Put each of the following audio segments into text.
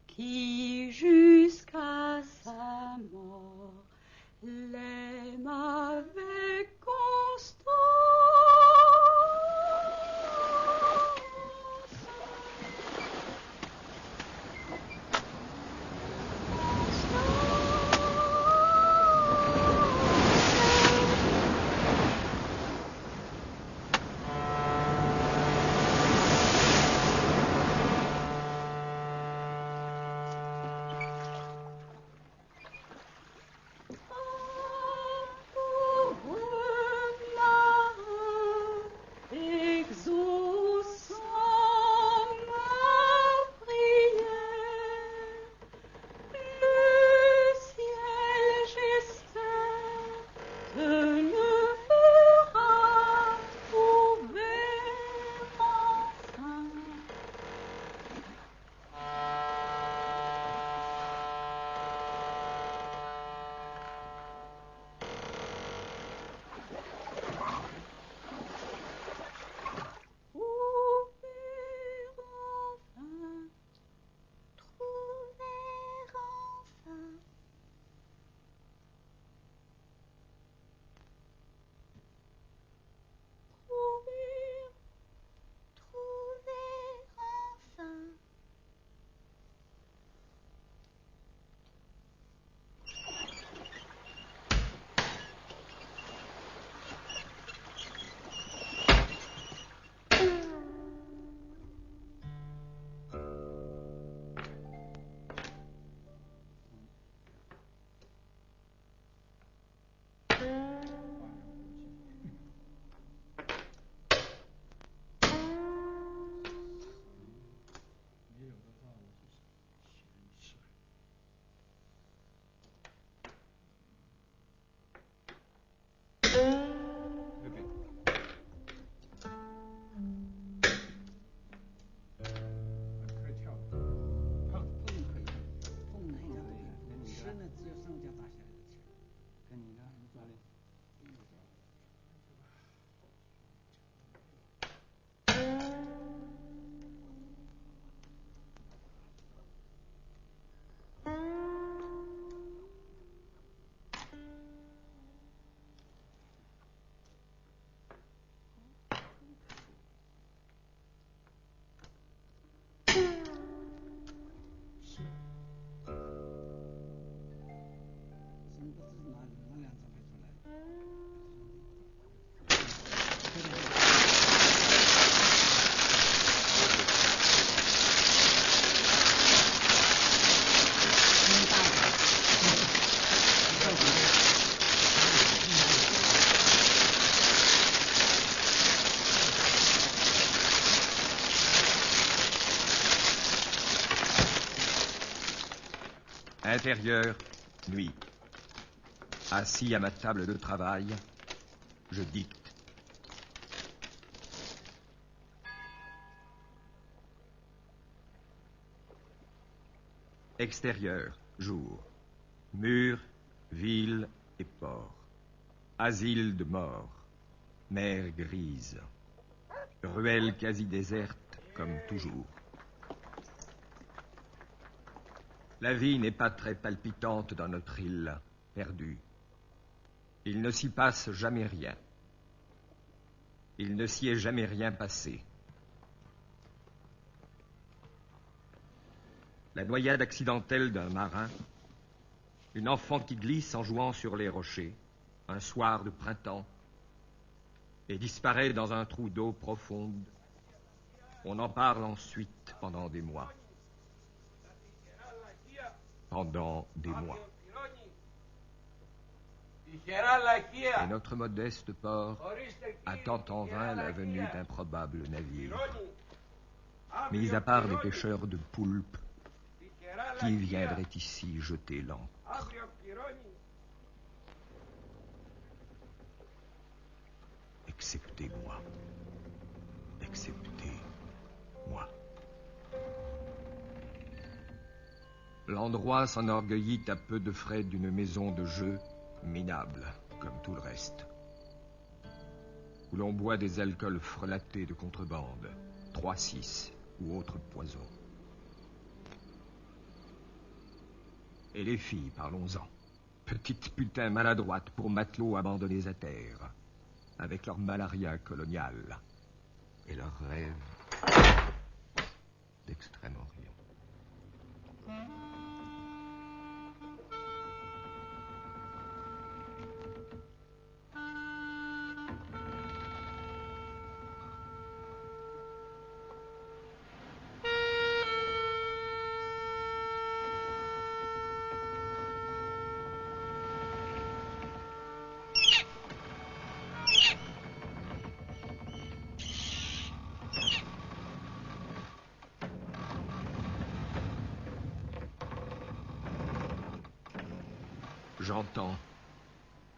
Qui jusqu'à sa mort l'aime avec constance. Intérieur, nuit. Assis à ma table de travail, je dicte. Extérieur, jour. Murs, ville et port. Asile de mort. Mer grise. Ruelle quasi déserte, comme toujours. La vie n'est pas très palpitante dans notre île perdue. Il ne s'y passe jamais rien. Il ne s'y est jamais rien passé. La noyade accidentelle d'un marin, une enfant qui glisse en jouant sur les rochers, un soir de printemps, et disparaît dans un trou d'eau profonde. On en parle ensuite pendant des mois. Pendant des mois. Et notre modeste port attend en vain la venue d'improbables navires. Mis à part des pêcheurs de poulpes, qui viendraient ici jeter l'ancre? Excepté moi. Excepté moi. L'endroit s'enorgueillit à peu de frais d'une maison de jeu minable, comme tout le reste, où l'on boit des alcools frelatés de contrebande, 3-6 ou autres poisons. Et les filles, parlons-en. Petites putains maladroites pour matelots abandonnés à terre, avec leur malaria coloniale et leurs rêves d'Extrême-Orient.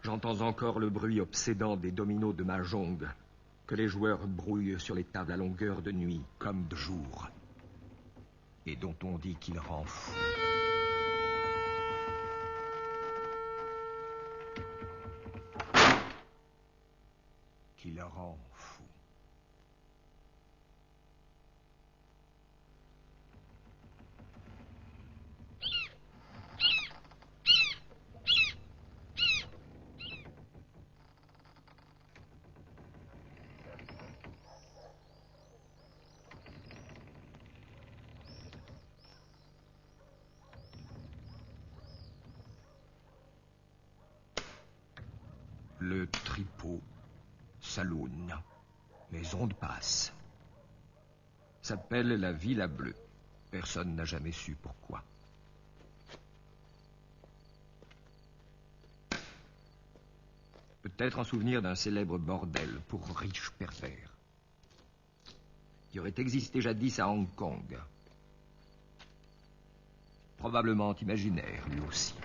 J'entends encore le bruit obsédant des dominos de Mahjong que les joueurs brouillent sur les tables à longueur de nuit comme de jour et dont on dit qu'il rend fou. Qu'il rend fou. Le tripot, saloon, maison de passe, s'appelle la Villa Bleue. Personne n'a jamais su pourquoi. Peut-être en souvenir d'un célèbre bordel pour riches pervers qui aurait existé jadis à Hong Kong. Probablement imaginaire, lui aussi.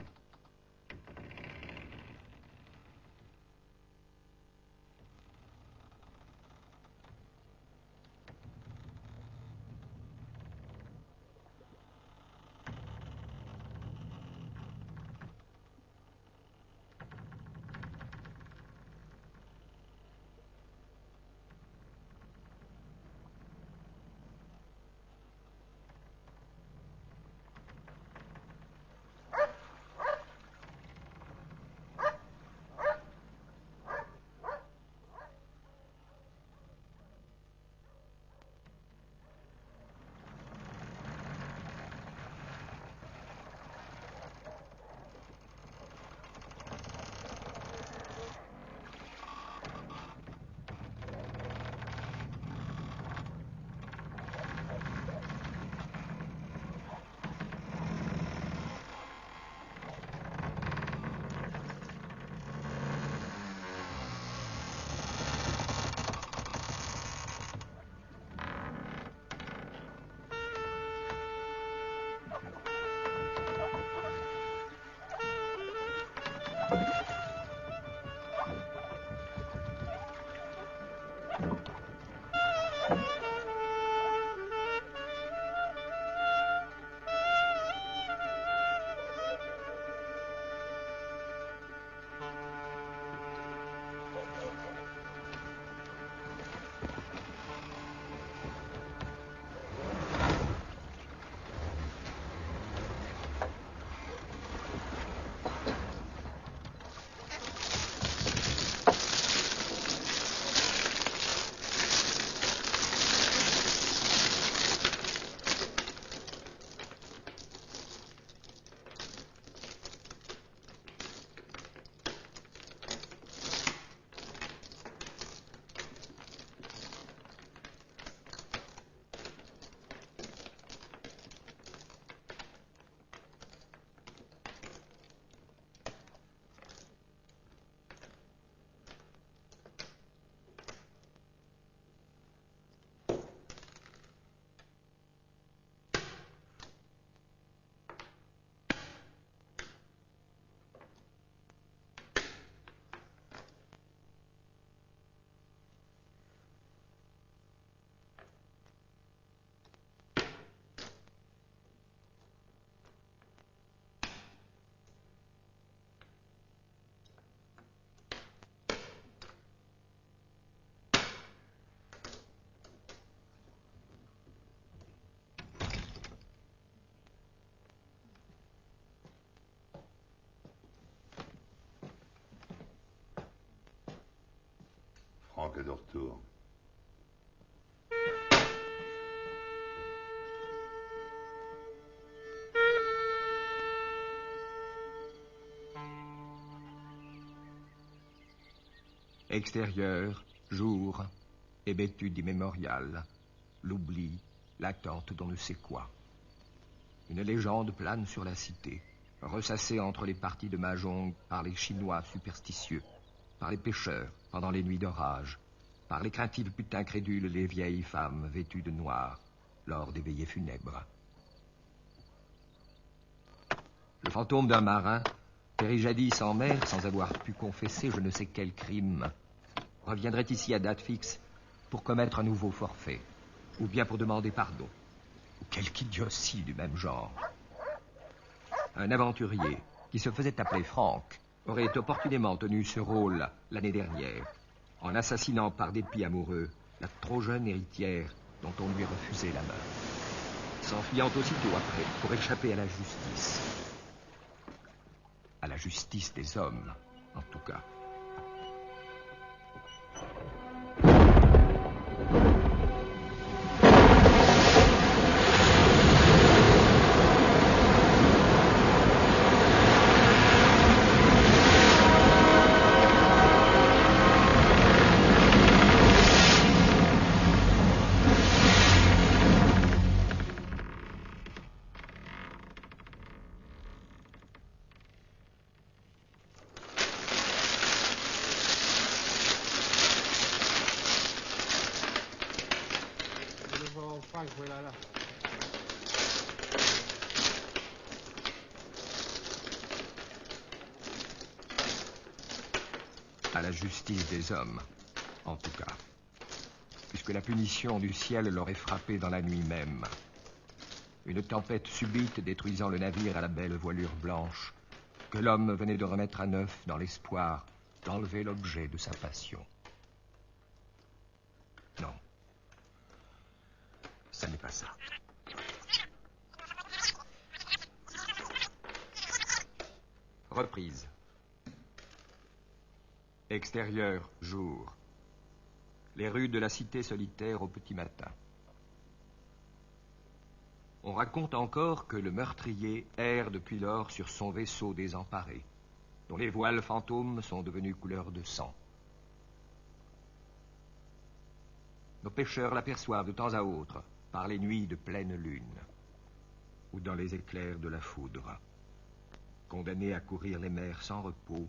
Franck est de retour. Extérieur, jour, hébétude immémoriale, l'oubli, l'attente d'on ne sait quoi. Une légende plane sur la cité, ressassée entre les parties de mahjong par les Chinois superstitieux, par les pêcheurs pendant les nuits d'orage, par les craintives putes incrédules, les vieilles femmes vêtues de noir lors des veillées funèbres. Le fantôme d'un marin, péri jadis en mer sans avoir pu confesser je ne sais quel crime, reviendrait ici à date fixe pour commettre un nouveau forfait, ou bien pour demander pardon, ou quelque idiotie du même genre. Un aventurier qui se faisait appeler Franck aurait opportunément tenu ce rôle l'année dernière, en assassinant par dépit amoureux la trop jeune héritière dont on lui refusait la main, s'enfuyant aussitôt après pour échapper à la justice. À la justice des hommes, en tout cas. À la justice des hommes, en tout cas, puisque la punition du ciel l'aurait frappé dans la nuit même. Une tempête subite détruisant le navire à la belle voilure blanche, que l'homme venait de remettre à neuf dans l'espoir d'enlever l'objet de sa passion. Non, ça n'est pas ça. Reprise. Extérieur, jour. Les rues de la cité solitaire au petit matin. On raconte encore que le meurtrier erre depuis lors sur son vaisseau désemparé, dont les voiles fantômes sont devenus couleur de sang. Nos pêcheurs l'aperçoivent de temps à autre, par les nuits de pleine lune, ou dans les éclairs de la foudre, condamné à courir les mers sans repos,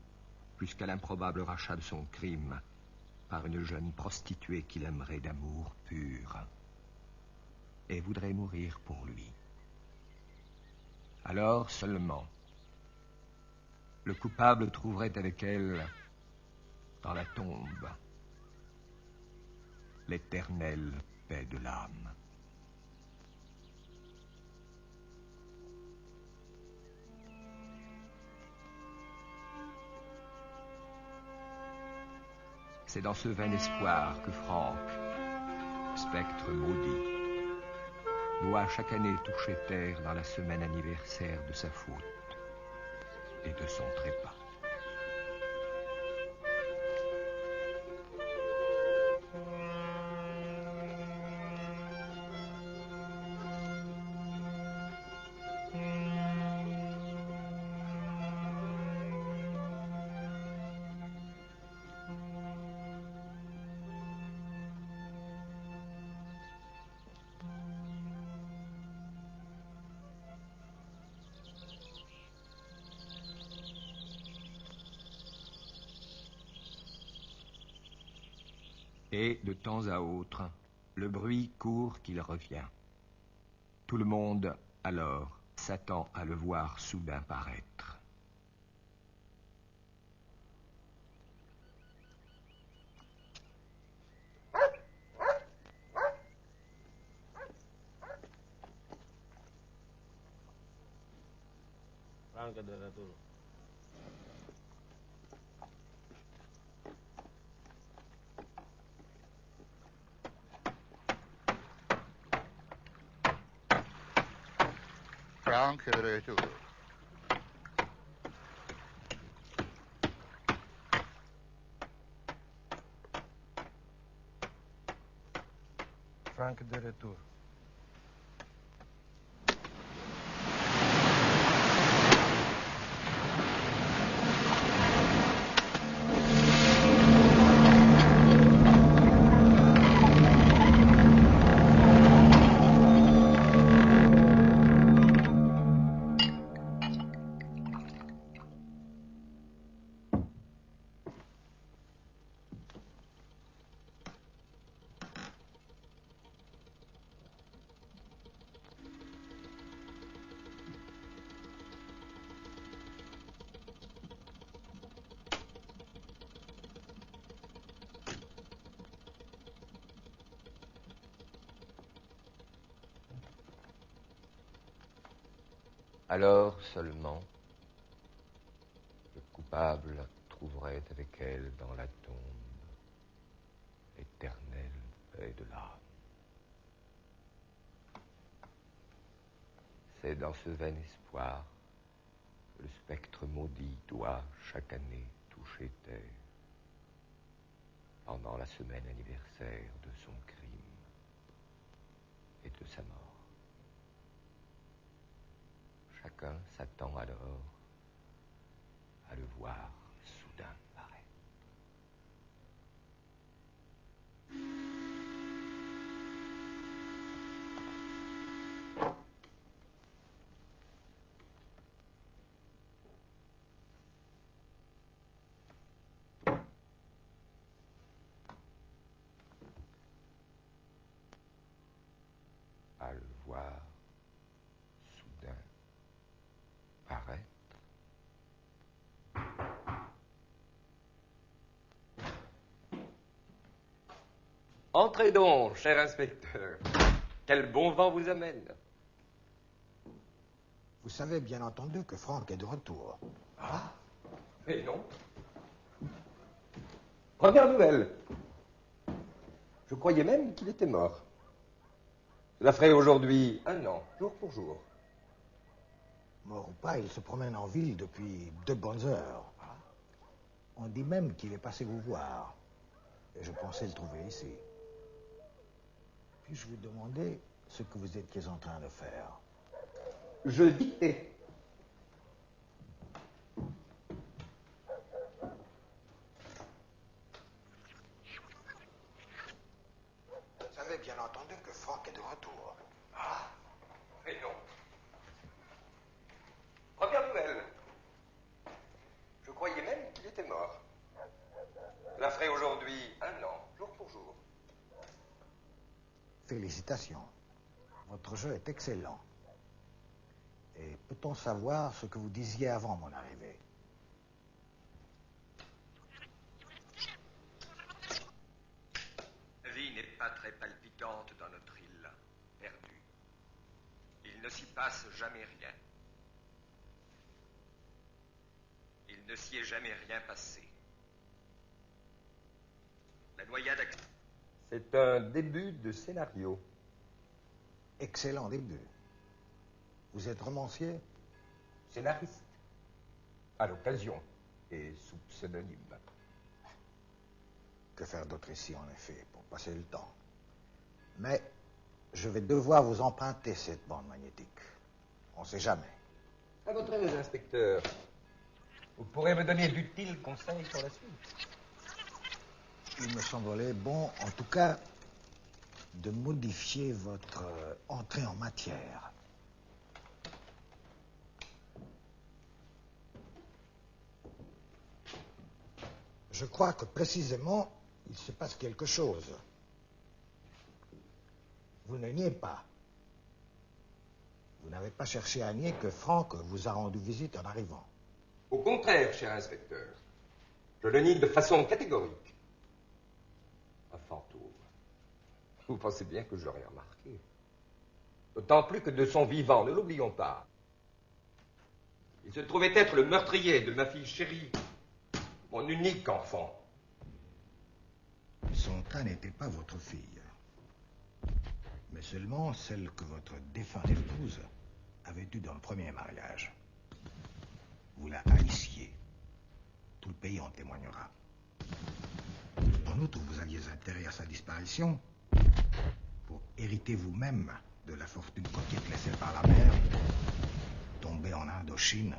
jusqu'à l'improbable rachat de son crime par une jeune prostituée qu'il aimerait d'amour pur et voudrait mourir pour lui. Alors seulement, le coupable trouverait avec elle, dans la tombe, l'éternelle paix de l'âme. C'est dans ce vain espoir que Franck, spectre maudit, doit chaque année toucher terre dans la semaine anniversaire de sa faute et de son trépas. Et, de temps à autre, le bruit court qu'il revient. Tout le monde, alors, s'attend à le voir soudain paraître. Franck est de retour. Franck de retour. Alors seulement, le coupable trouverait avec elle dans la tombe l'éternelle paix de l'âme. C'est dans ce vain espoir que le spectre maudit doit chaque année toucher terre pendant la semaine anniversaire de son crime et de sa mort. Chacun s'attend alors à le voir soudain paraître. À le voir soudain paraître. Entrez donc, cher inspecteur. Quel bon vent vous amène. Vous savez bien entendu que Franck est de retour. Ah, mais non. Première nouvelle. Je croyais même qu'il était mort. Cela ferait aujourd'hui 1 an, jour pour jour. Mort ou pas, il se promène en ville depuis 2 bonnes heures. On dit même qu'il est passé vous voir. Et je pensais le trouver ici. Puis-je vous demander ce que vous étiez en train de faire? Je dictais. Vous savez bien entendu que Franck est de retour. Ah, mais non. Première nouvelle. Je croyais même qu'il était mort. Cela ferait aujourd'hui 1 an, jour pour jour. Félicitations. Votre jeu est excellent. Et peut-on savoir ce que vous disiez avant mon arrivée? La vie n'est pas très palpitante dans notre île perdue. Il ne s'y passe jamais rien. Il ne s'y est jamais rien passé. La noyade... C'est un début de scénario. Excellent début. Vous êtes romancier? Scénariste. À l'occasion. Et sous pseudonyme. Que faire d'autre ici, en effet, pour passer le temps? Mais je vais devoir vous emprunter cette bande magnétique. On ne sait jamais. À votre aise, inspecteur. Vous pourrez me donner d'utiles conseils pour la suite. Il me semblerait bon, en tout cas, de modifier votre entrée en matière. Je crois que précisément, il se passe quelque chose. Vous ne niez pas. Vous n'avez pas cherché à nier que Franck vous a rendu visite en arrivant. Au contraire, cher inspecteur. Je le nie de façon catégorique. Un fantôme. Vous pensez bien que je l'aurais remarqué. D'autant plus que de son vivant, ne l'oublions pas. Il se trouvait être le meurtrier de ma fille chérie, mon unique enfant. Son cas n'était pas votre fille, mais seulement celle que votre défunte épouse avait eue dans le premier mariage. Vous la haissiez. Tout le pays en témoignera. En outre, vous aviez intérêt à sa disparition pour hérité vous-même de la fortune côtière laissée par la mer, tombé en Indochine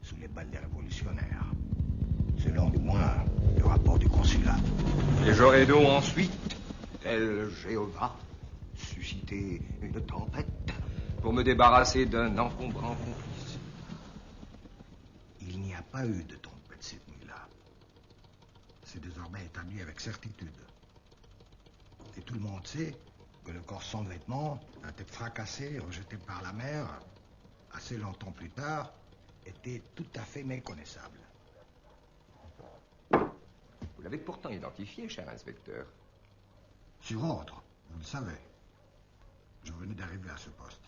sous les balles des révolutionnaires. Selon du moins le rapport du consulat. Et j'aurais donc ensuite, tel Jéhovah, suscité une tempête pour me débarrasser d'un encombrant complice. Il n'y a pas eu de tempête cette nuit-là. C'est désormais établi avec certitude. Et tout le monde sait que le corps sans vêtements, un tête fracassé et rejeté par la mer, assez longtemps plus tard, était tout à fait méconnaissable. Vous l'avez pourtant identifié, cher inspecteur. Sur ordre, vous le savez. Je venais d'arriver à ce poste.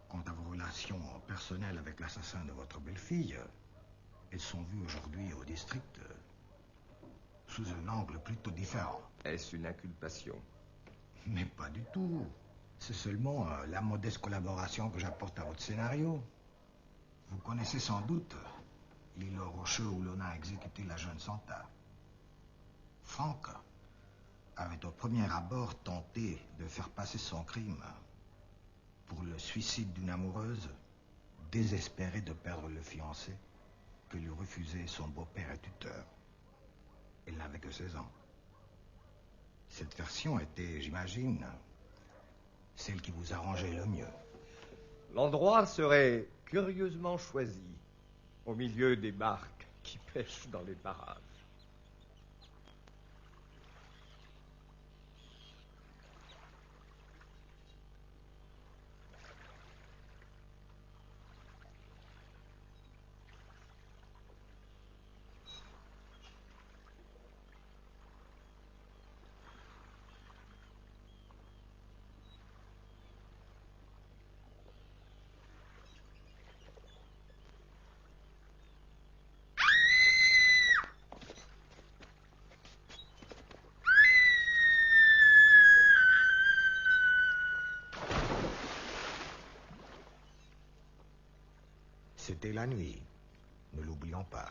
Quant à vos relations personnelles avec l'assassin de votre belle-fille, elles sont vues aujourd'hui au district sous un angle plutôt différent. Est-ce une inculpation? Mais pas du tout. C'est seulement la modeste collaboration que j'apporte à votre scénario. Vous connaissez sans doute l'île rocheux où l'on a exécuté la jeune Santa. Franck avait au premier abord tenté de faire passer son crime pour le suicide d'une amoureuse désespérée de perdre le fiancé que lui refusait son beau-père et tuteur. Elle n'avait que 16 ans. Cette version était, j'imagine, celle qui vous arrangeait le mieux. L'endroit serait curieusement choisi, au milieu des barques qui pêchent dans les parages. C'était la nuit, ne l'oublions pas.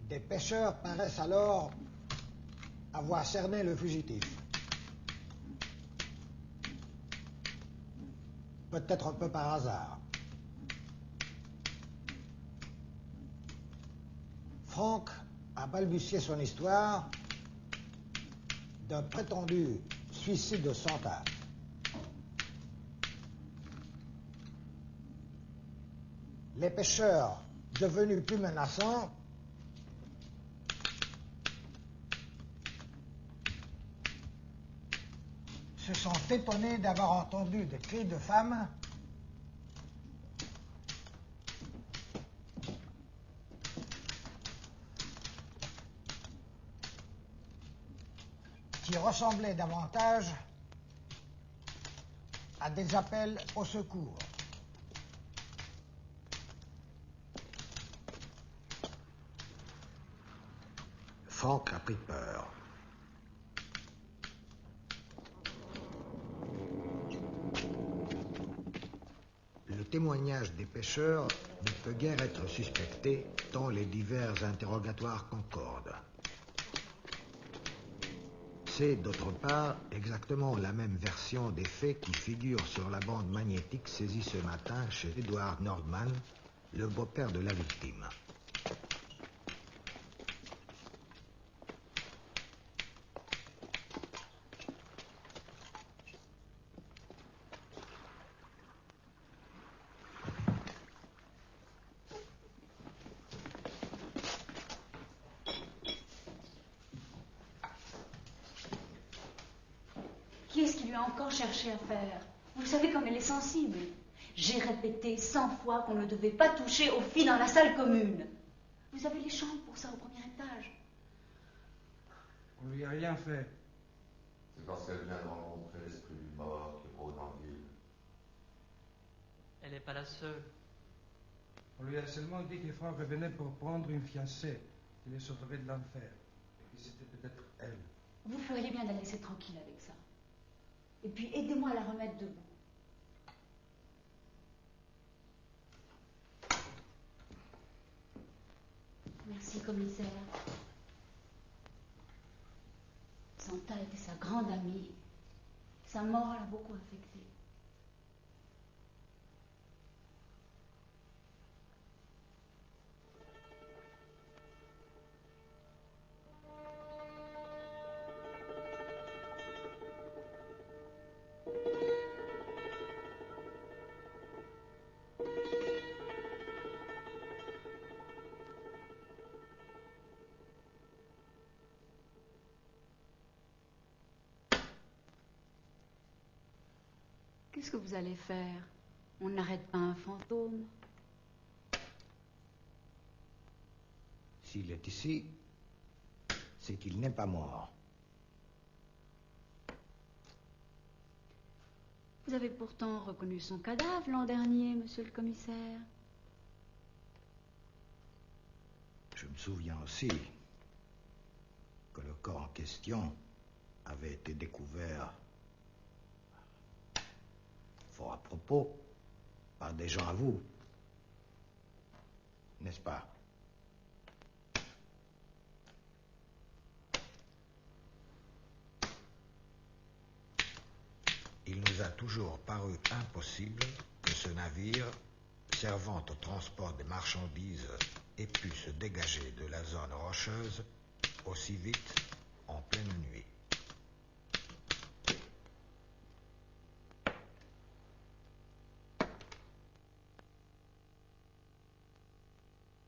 Des pêcheurs paraissent alors avoir cerné le fugitif. Peut-être un peu par hasard. Franck a balbutié son histoire d'un prétendu suicide de Santa. Les pêcheurs, devenus plus menaçants, se sont étonnés d'avoir entendu des cris de femmes qui ressemblaient davantage à des appels au secours. Franck a pris peur. Le témoignage des pêcheurs ne peut guère être suspecté tant les divers interrogatoires concordent. C'est, d'autre part, exactement la même version des faits qui figure sur la bande magnétique saisie ce matin chez Edward Nordman, le beau-père de la victime. Qui est-ce qui lui a encore cherché à faire? Vous savez comme elle est sensible. J'ai répété 100 fois qu'on ne devait pas toucher aux filles dans la salle commune. Vous avez les chambres pour ça au premier étage. On lui a rien fait. C'est parce qu'elle vient de rencontrer l'esprit du mort qui rôde en ville. Elle n'est pas la seule. On lui a seulement dit que Franck revenait pour prendre une fiancée qui les sauverait de l'enfer. Et que c'était peut-être elle. Vous feriez bien de la laisser tranquille avec ça. Et puis aidez-moi à la remettre debout. Merci, commissaire. Santa était sa grande amie. Sa mort l'a beaucoup affectée. Qu'est-ce que vous allez faire? On n'arrête pas un fantôme. S'il est ici, c'est qu'il n'est pas mort. Vous avez pourtant reconnu son cadavre l'an dernier, monsieur le commissaire. Je me souviens aussi que le corps en question avait été découvert fort à propos par des gens à vous, n'est-ce pas? Il nous a toujours paru impossible que ce navire, servant au transport des marchandises, ait pu se dégager de la zone rocheuse aussi vite en pleine nuit.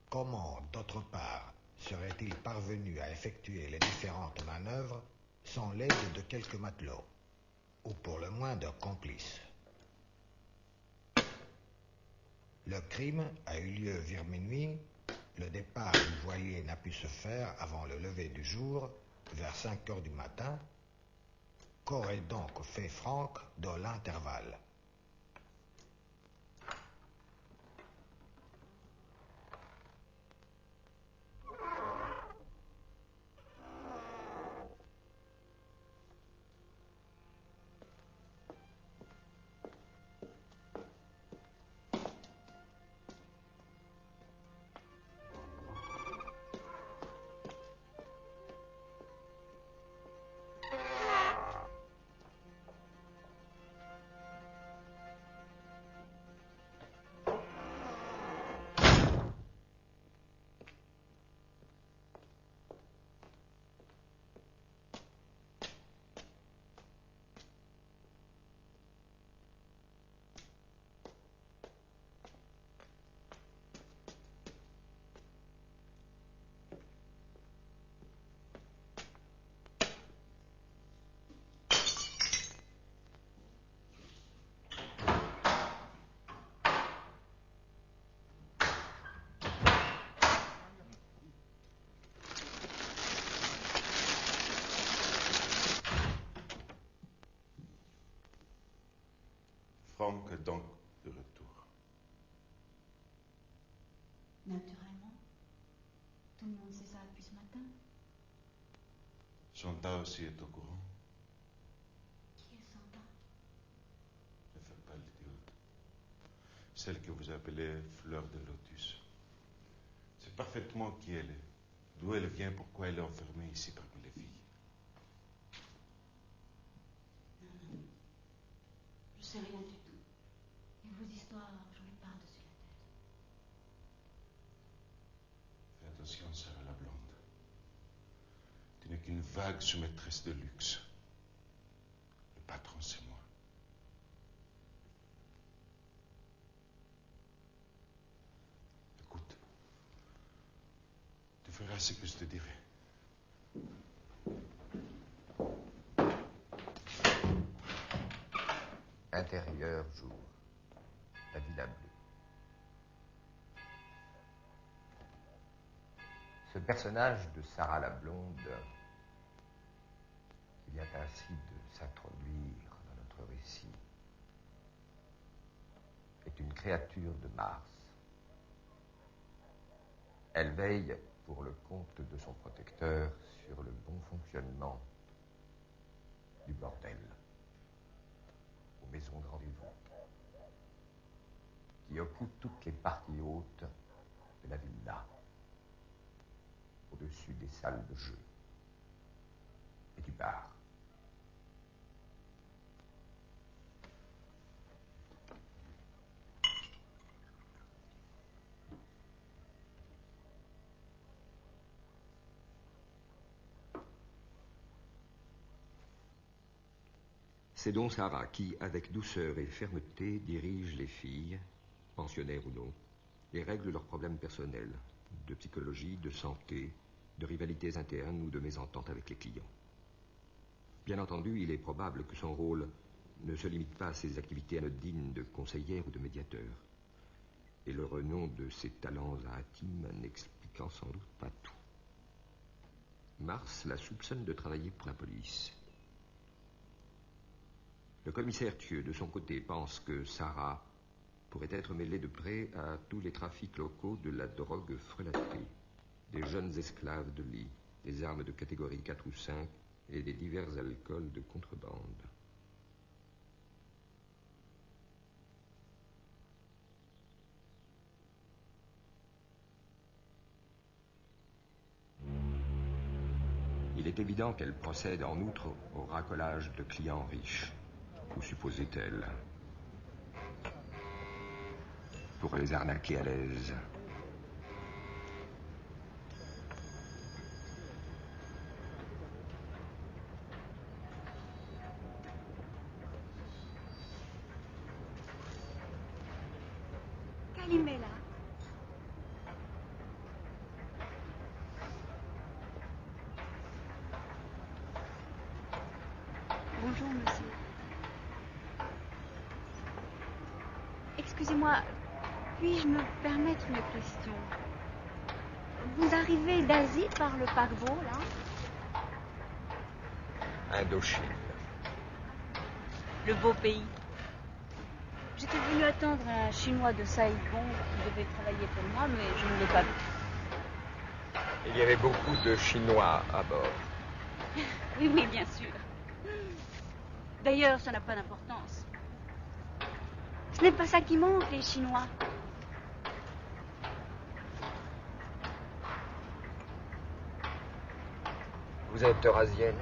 Comment, d'autre part, serait-il parvenu à effectuer les différentes manœuvres sans l'aide de quelques matelots, ou pour le moins d'un complice? Le crime a eu lieu vers minuit. Le départ du voilier n'a pu se faire avant le lever du jour, vers 5 heures du matin. Qu'aurait donc fait Franck dans l'intervalle? donc de retour. Naturellement. Tout le monde sait ça depuis ce matin. Santa aussi est au courant. Qui est Santa? Ne faites pas l'idiote. Celle que vous appelez Fleur de Lotus. C'est parfaitement qui elle est. D'où elle vient, pourquoi elle est enfermée ici parmi les filles. Non. Je sais rien du tout. Et vos histoires, j'en ai par-dessus la tête. Fais attention, Sarah la blonde. Tu n'es qu'une vague sous-maîtresse de luxe. Le patron, c'est moi. Écoute, tu feras ce que je te dirai. Intérieur jour. La Villa Bleue. Ce personnage de Sarah la blonde, qui vient ainsi de s'introduire dans notre récit, est une créature de Mars. Elle veille pour le compte de son protecteur sur le bon fonctionnement du bordel, aux maisons de rendez-vous, qui occupent toutes les parties hautes de la villa, au-dessus des salles de jeu et du bar. C'est donc Sarah qui, avec douceur et fermeté, dirige les filles, pensionnaires ou non, et règle leurs problèmes personnels, de psychologie, de santé, de rivalités internes ou de mésententes avec les clients. Bien entendu, il est probable que son rôle ne se limite pas à ses activités anodines de conseillère ou de médiateur, et le renom de ses talents intimes n'expliquant sans doute pas tout. Mars la soupçonne de travailler pour la police. Le commissaire Thieu, de son côté, pense que Sarah pourrait être mêlée de près à tous les trafics locaux de la drogue frelatée, des jeunes esclaves de lit, des armes de catégorie 4 ou 5 et des divers alcools de contrebande. Il est évident qu'elle procède en outre au racolage de clients riches, ou supposait-elle, pour les arnaquer à l'aise. Calimela. Bonjour, monsieur. Excusez-moi, puis-je me permettre une question? Vous arrivez d'Asie par le paquebot, là? Indochine. Le beau pays. J'étais venue attendre un Chinois de Saigon qui devait travailler pour moi, mais je ne l'ai pas vu. Il y avait beaucoup de Chinois à bord. Oui, oui, bien sûr. D'ailleurs, ça n'a pas d'importance. Ce n'est pas ça qui manque, les Chinois. Vous êtes eurasienne?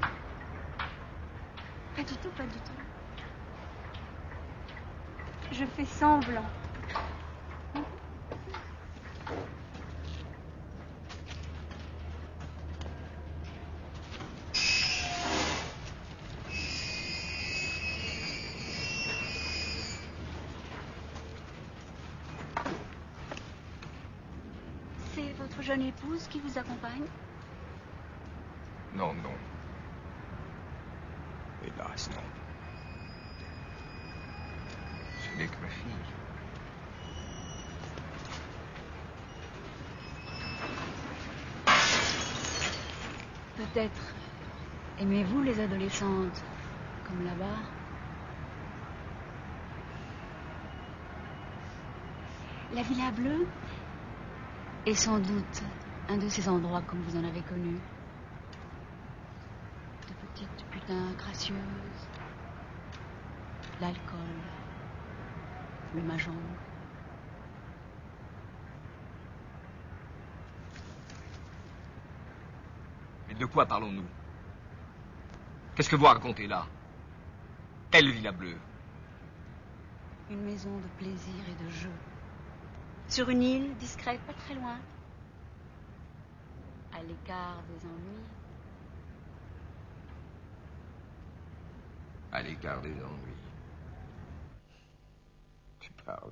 Pas du tout, pas du tout. Je fais semblant. C'est votre jeune épouse qui vous accompagne? Non, non. Hélas, non. Ce n'est que ma fille. Peut-être aimez-vous les adolescentes, comme là-bas? La Villa Bleue est sans doute un de ces endroits comme vous en avez connu. De petites putains gracieuses, l'alcool, le mahjong. Mais de quoi parlons-nous? Qu'est-ce que vous racontez là? Quelle Villa Bleue? Une maison de plaisir et de jeu. Sur une île discrète, pas très loin. À l'écart des ennuis. À l'écart des ennuis. Tu parles.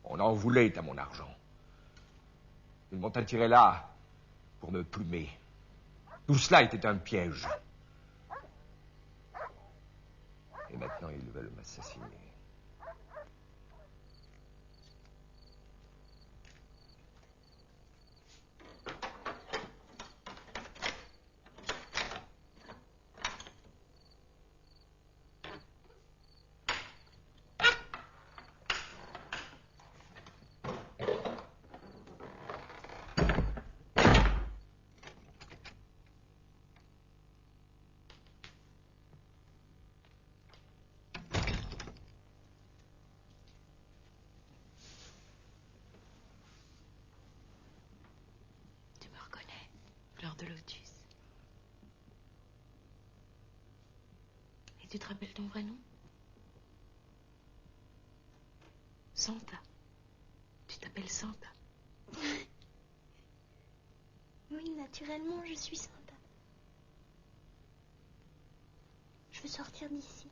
On en voulait à mon argent. Ils m'ont attiré là pour me plumer. Tout cela était un piège. Et maintenant, ils veulent m'assassiner. Fleur de lotus. Et tu te rappelles ton vrai nom? Santa. Tu t'appelles Santa. Oui, naturellement, je suis Santa. Je veux sortir d'ici.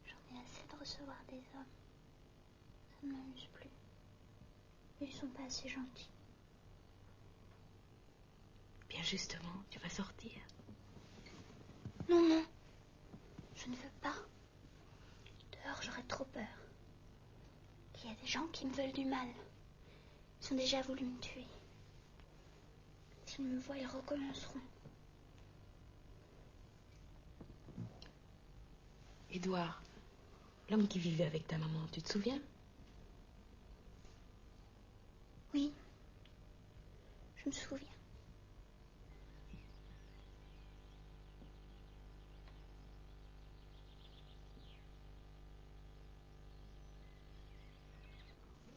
J'en ai assez de recevoir des hommes. Ça ne m'amuse plus. Ils sont pas assez gentils. Bien justement, tu vas sortir. Non, non. Je ne veux pas. Dehors, j'aurais trop peur. Il y a des gens qui me veulent du mal. Ils ont déjà voulu me tuer. S'ils me voient, ils recommenceront. Édouard, l'homme qui vivait avec ta maman, tu te souviens? Oui. Je me souviens.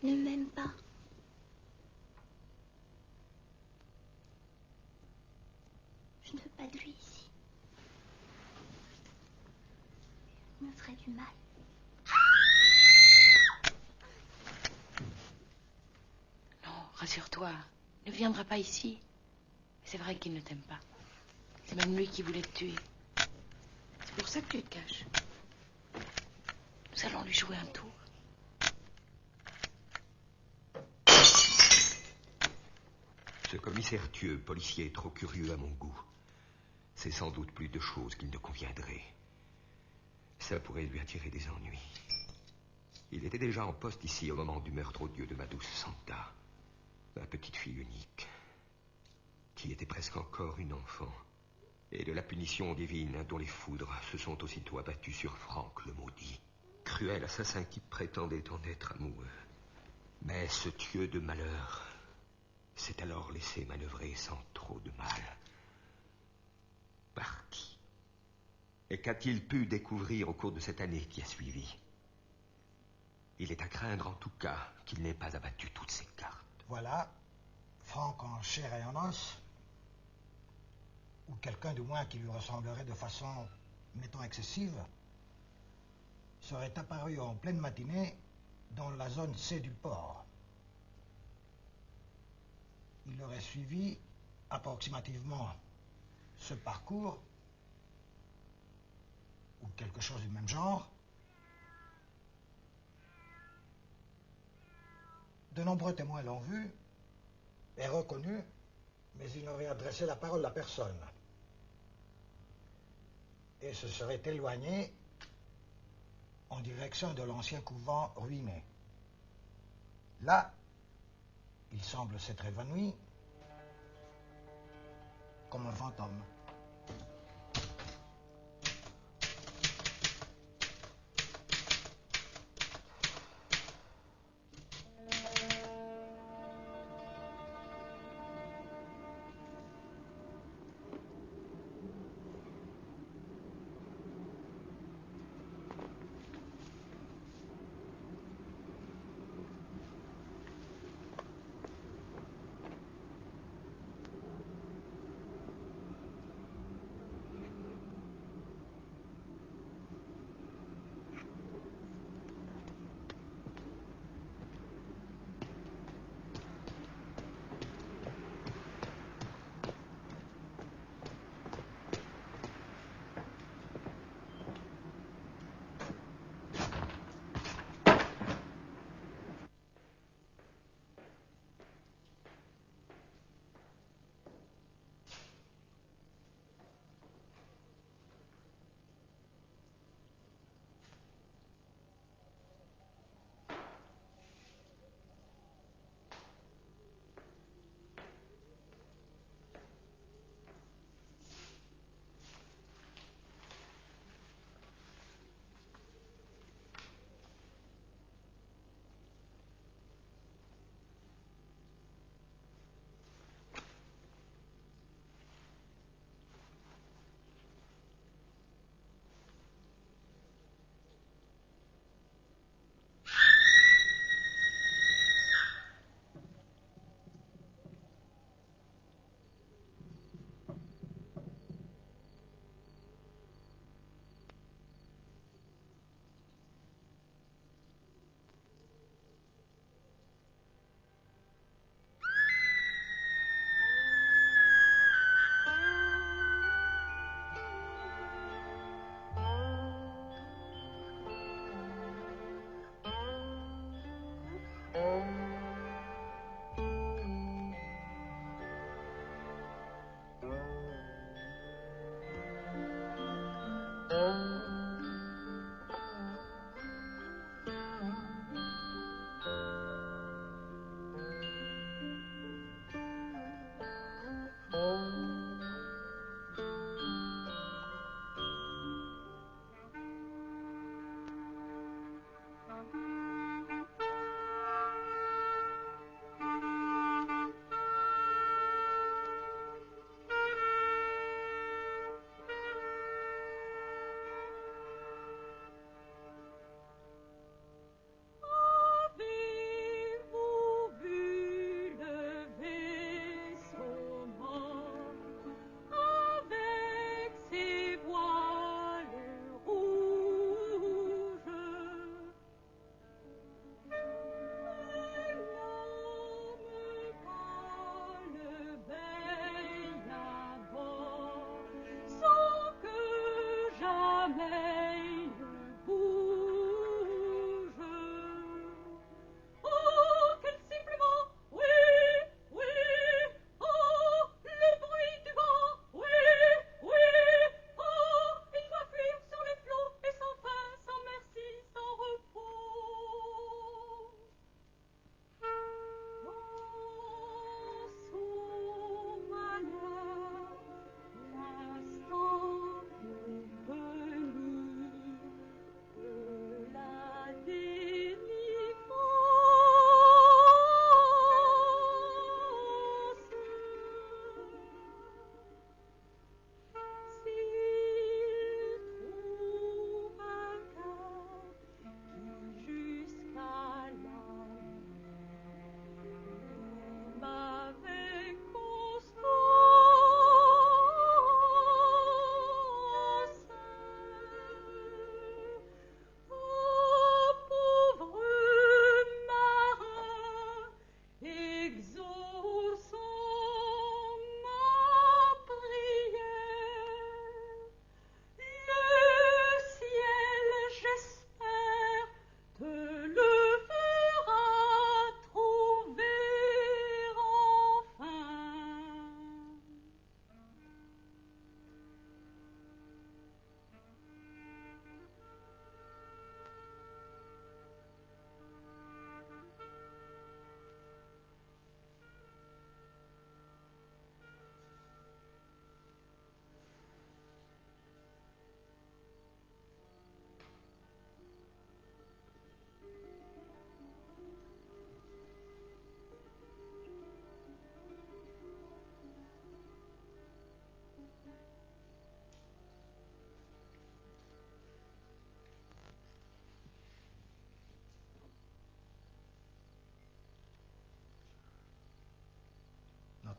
Ne m'aime pas. Je ne veux pas de lui ici. Il me ferait du mal. Non, rassure-toi. Il ne viendra pas ici. C'est vrai qu'il ne t'aime pas. C'est même lui qui voulait te tuer. C'est pour ça que tu te caches. Nous allons lui jouer un tour. Ce commissaire Thieu, policier trop curieux à mon goût, c'est sans doute plus de choses qu'il ne conviendrait. Ça pourrait lui attirer des ennuis. Il était déjà en poste ici au moment du meurtre odieux de ma douce Santa, ma petite fille unique, qui était presque encore une enfant, et de la punition divine dont les foudres se sont aussitôt abattues sur Franck le maudit, cruel assassin qui prétendait en être amoureux. Mais ce Thieu de malheur s'est alors laissé manœuvrer sans trop de mal. Parti. Et qu'a-t-il pu découvrir au cours de cette année qui a suivi? Il est à craindre en tout cas qu'il n'ait pas abattu toutes ses cartes. Voilà, Franck en chair et en os, ou quelqu'un du moins qui lui ressemblerait de façon, mettons, excessive, serait apparu en pleine matinée dans la zone C du port. Il aurait suivi approximativement ce parcours, ou quelque chose du même genre. De nombreux témoins l'ont vu et reconnu, mais ils n'auraient adressé la parole à personne. Et se seraient éloignés en direction de l'ancien couvent ruiné. Là, il semble s'être évanoui comme un fantôme.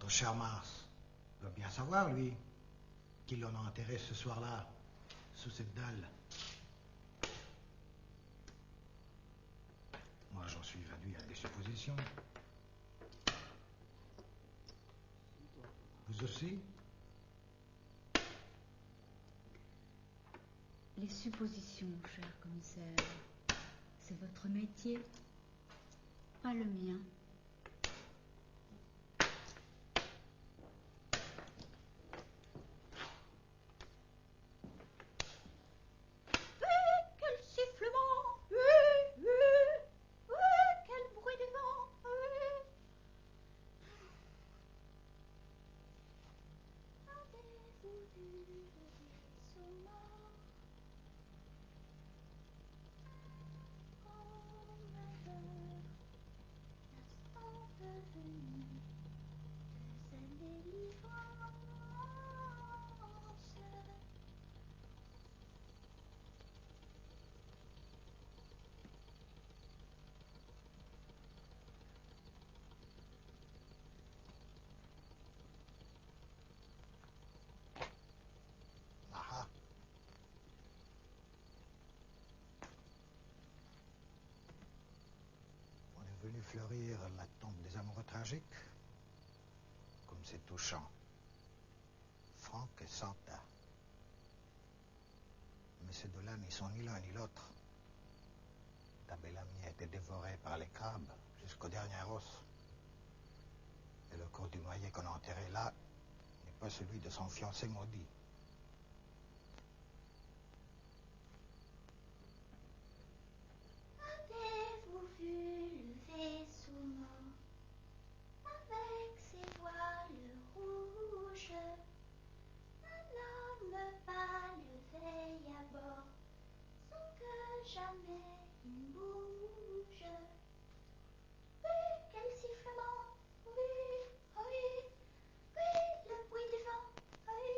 Notre cher Mars doit bien savoir, lui, qu'il l'en a enterré ce soir-là, sous cette dalle. Moi, j'en suis réduit à des suppositions. Vous aussi? Les suppositions, cher commissaire, c'est votre métier, pas le mien. Venu fleurir la tombe des amoureux tragiques. Comme c'est touchant. Franck et Santa. Mais ces deux-là n'y sont ni l'un ni l'autre. Ta belle amie a été dévorée par les crabes jusqu'au dernier os. Et le corps du noyé qu'on a enterré là n'est pas celui de son fiancé maudit. Avez-vous vu le vaisseau mort avec ses voiles rouges? Un homme pâle veille à bord sans que jamais il bouge. Oui, quel sifflement! Oui, oui, oui, le bruit du vent, oui.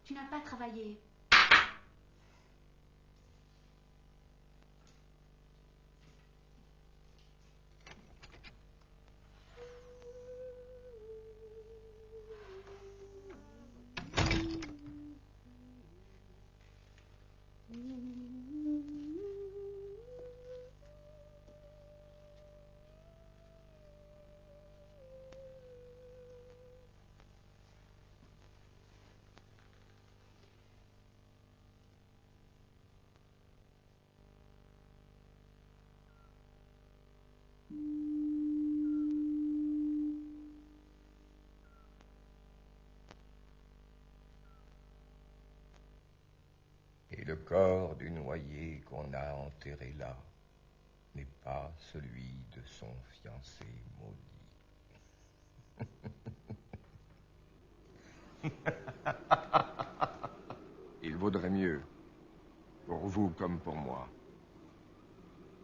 Tu n'as pas travaillé. Et le corps du noyé qu'on a enterré là n'est pas celui de son fiancé maudit. Il vaudrait mieux, pour vous comme pour moi,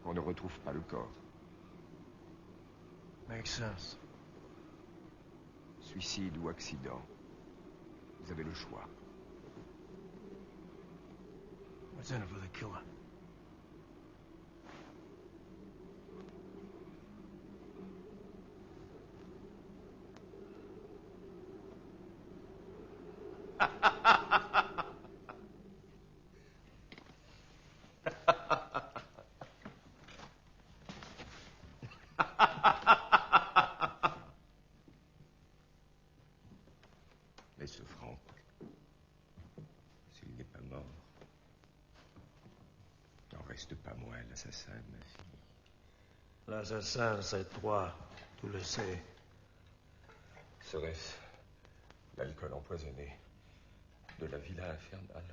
qu'on ne retrouve pas le corps. Makes sense. Suicide ou accident, vous avez le choix. What's in it for the killer? Mais ce Franck, s'il n'est pas mort, n'en reste pas moins l'assassin de ma fille. L'assassin, c'est toi, tu le sais. Serait-ce l'alcool empoisonné de la villa infernale?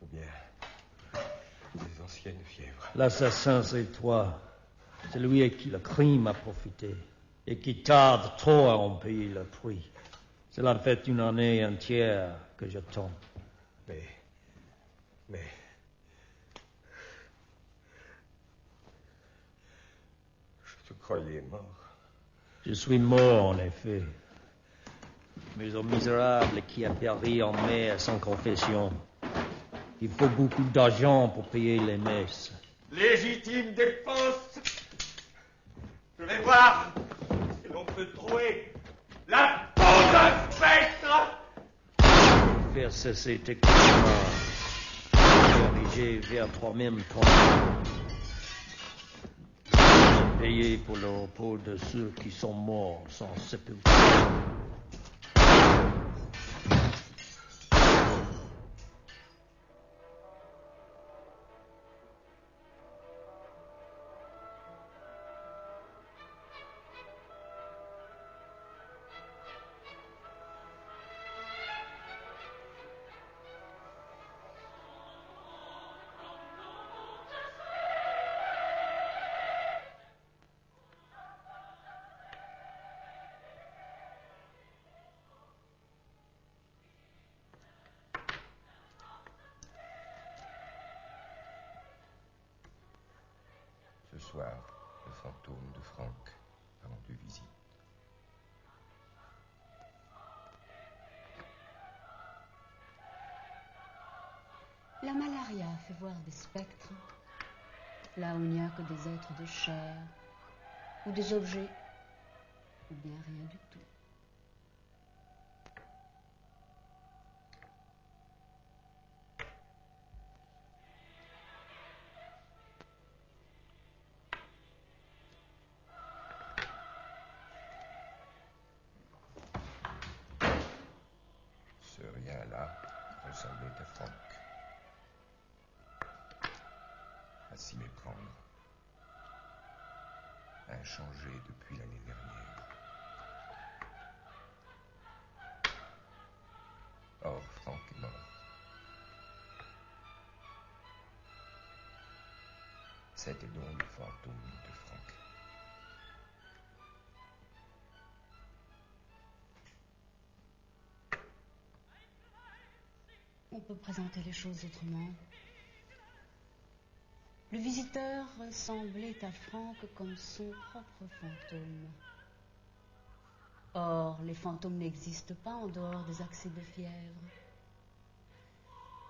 Ou bien des anciennes fièvres? L'assassin, c'est toi. C'est lui à qui le crime a profité et qui tarde trop à en payer le prix. Cela fait une année entière que j'attends. Mais... Je te croyais mort. Je suis mort, en effet. mais au misérable qui a péri en mer sans confession. Il faut beaucoup d'argent pour payer les messes. Légitime défense. Je vais voir si l'on peut trouver la peau d'un spectre. Faire cesser tes cauchemars. Diriger vers toi-même ton âme. Payer pour le repos de ceux qui sont morts sans sépulture. Ce soir, le fantôme de Franck a rendu visite. La malaria fait voir des spectres, là où il n'y a que des êtres de chair, ou des objets, ou bien rien du tout. Ce rien-là ressemblait à Franck. À s'y méprendre. Inchangé depuis l'année dernière. Or, Franck est mort. C'était donc le fantôme de Franck. On peut présenter les choses autrement. Le visiteur ressemblait à Franck comme son propre fantôme. Or, les fantômes n'existent pas en dehors des accès de fièvre.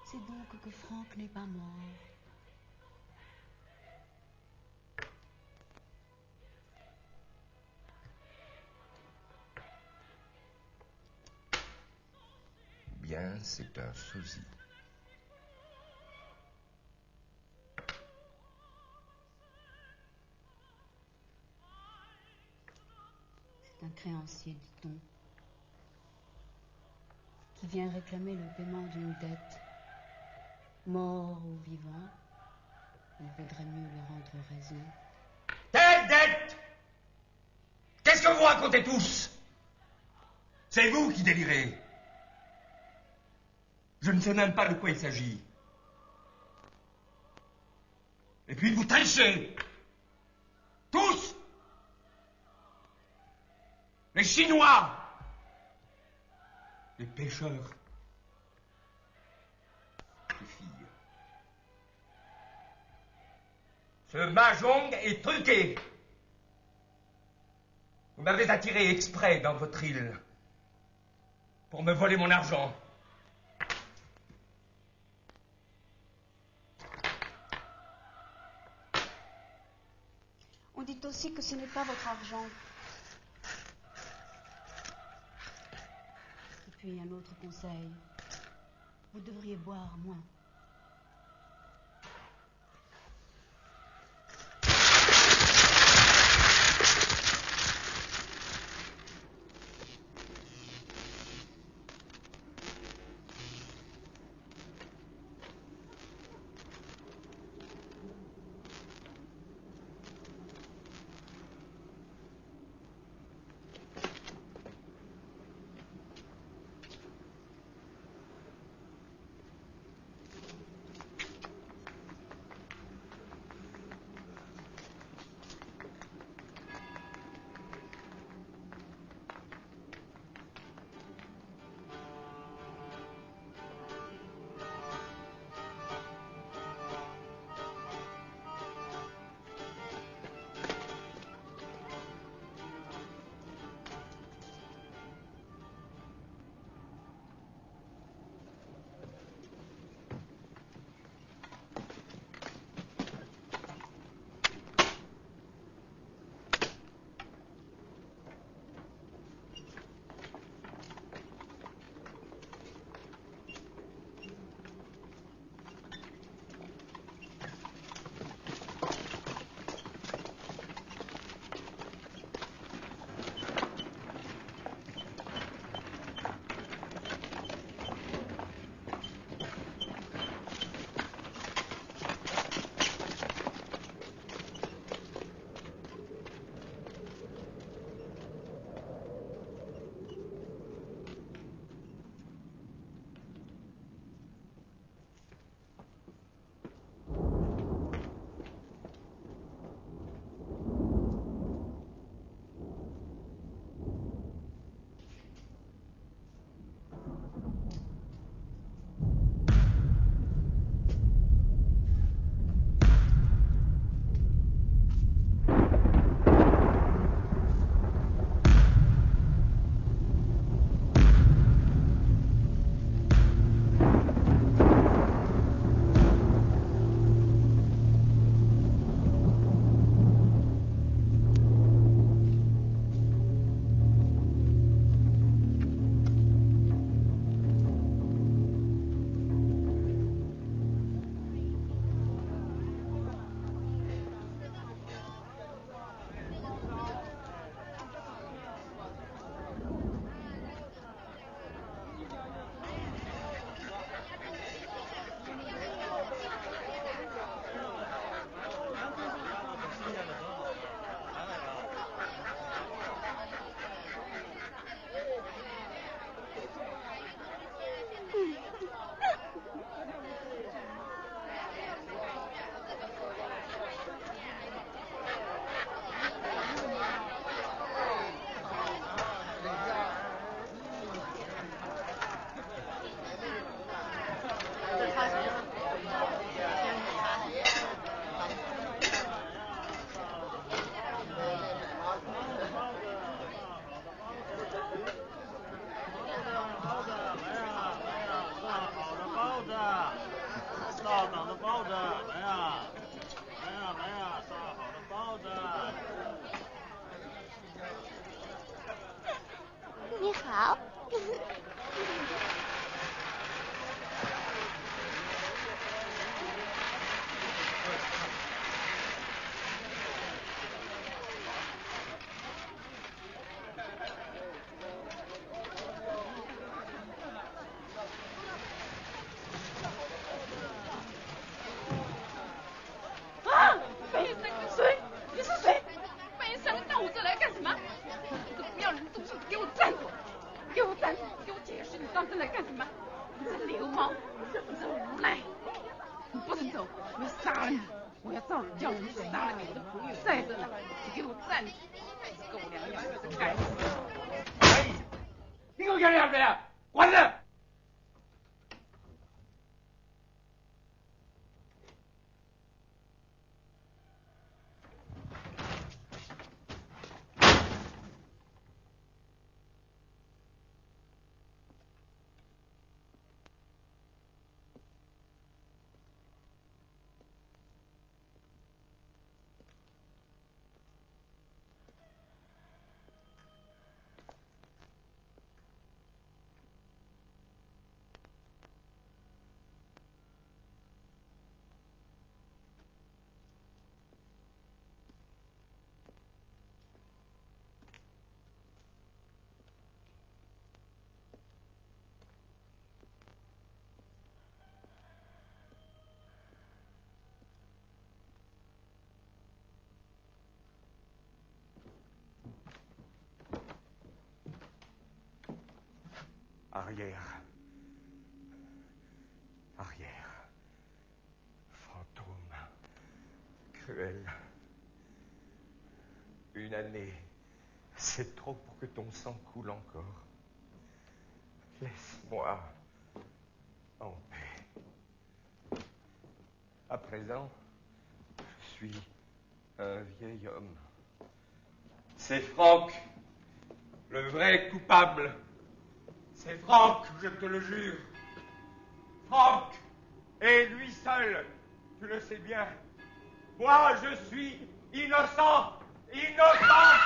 C'est donc que Franck n'est pas mort. Bien, c'est un sosie. C'est un créancier, dit-on, qui vient réclamer le paiement d'une dette. Mort ou vivant, il vaudrait mieux lui rendre raison. Dette! Qu'est-ce que vous racontez tous? C'est vous qui délirez. Je ne sais même pas de quoi il s'agit. Et puis vous trichez. Tous. Les Chinois. Les pêcheurs. Les filles. Ce mahjong est truqué. Vous m'avez attiré exprès dans votre île pour me voler mon argent. On dit aussi que ce n'est pas votre argent. Et puis un autre conseil. Vous devriez boire moins. 好。啊！背山谁？你是谁？背山到我这来干什么？这不要脸的东西，给我站住！给我站住！给我解释，你到这来干什么？你这流氓，你这无赖！你不能走，我要杀了你！我要照你叫你杀了你，我的朋友在这呢，你给我站住！狗粮养的这该死！哎，你给我干什么呀？滚着！Arrière. Arrière. Fantôme. Cruel. Une année. C'est trop pour que ton sang coule encore. Laisse-moi en paix. À présent, je suis un vieil homme. C'est Franck, le vrai coupable. C'est Franck, je te le jure. Franck, et lui seul, tu le sais bien. Moi, je suis innocent, innocent.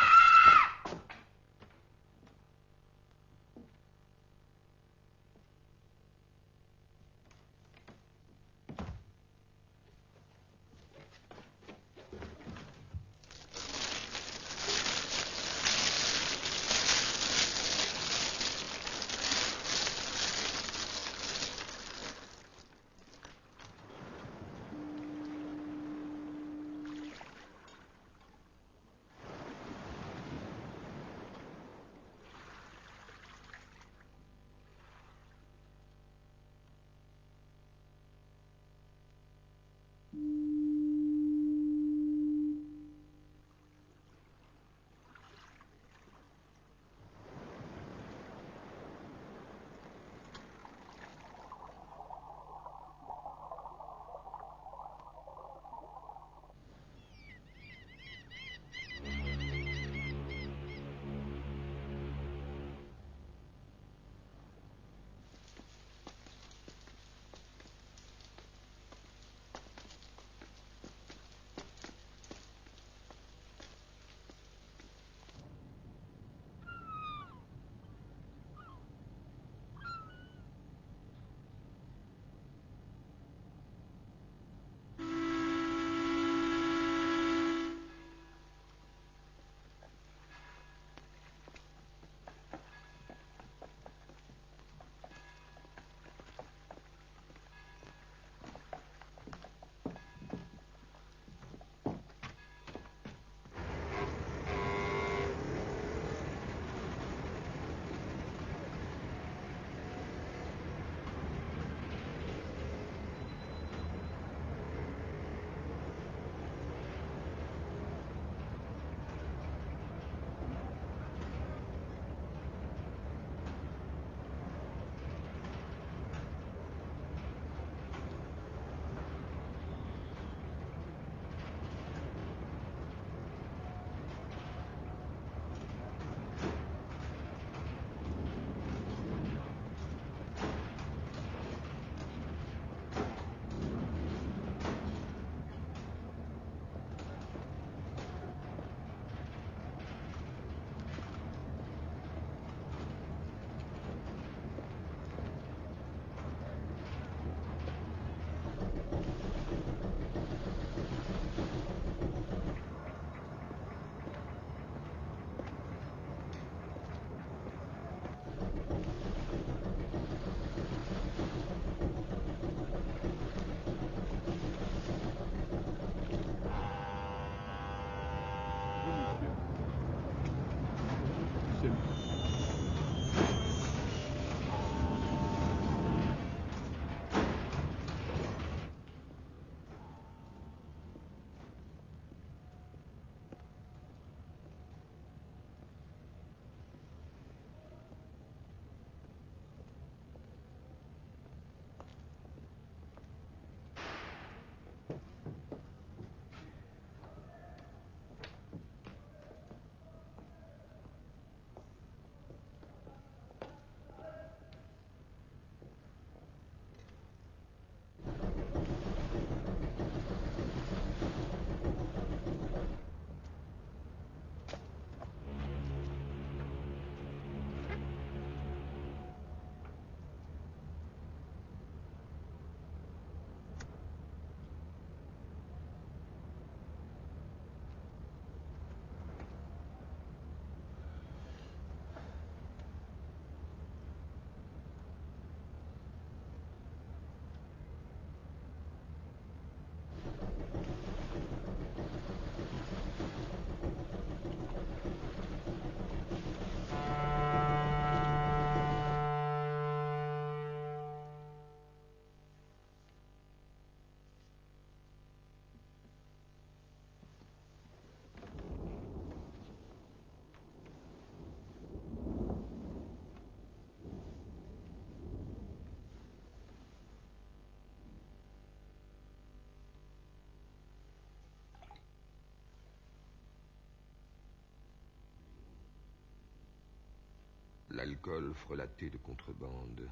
L'alcool frelaté de contrebande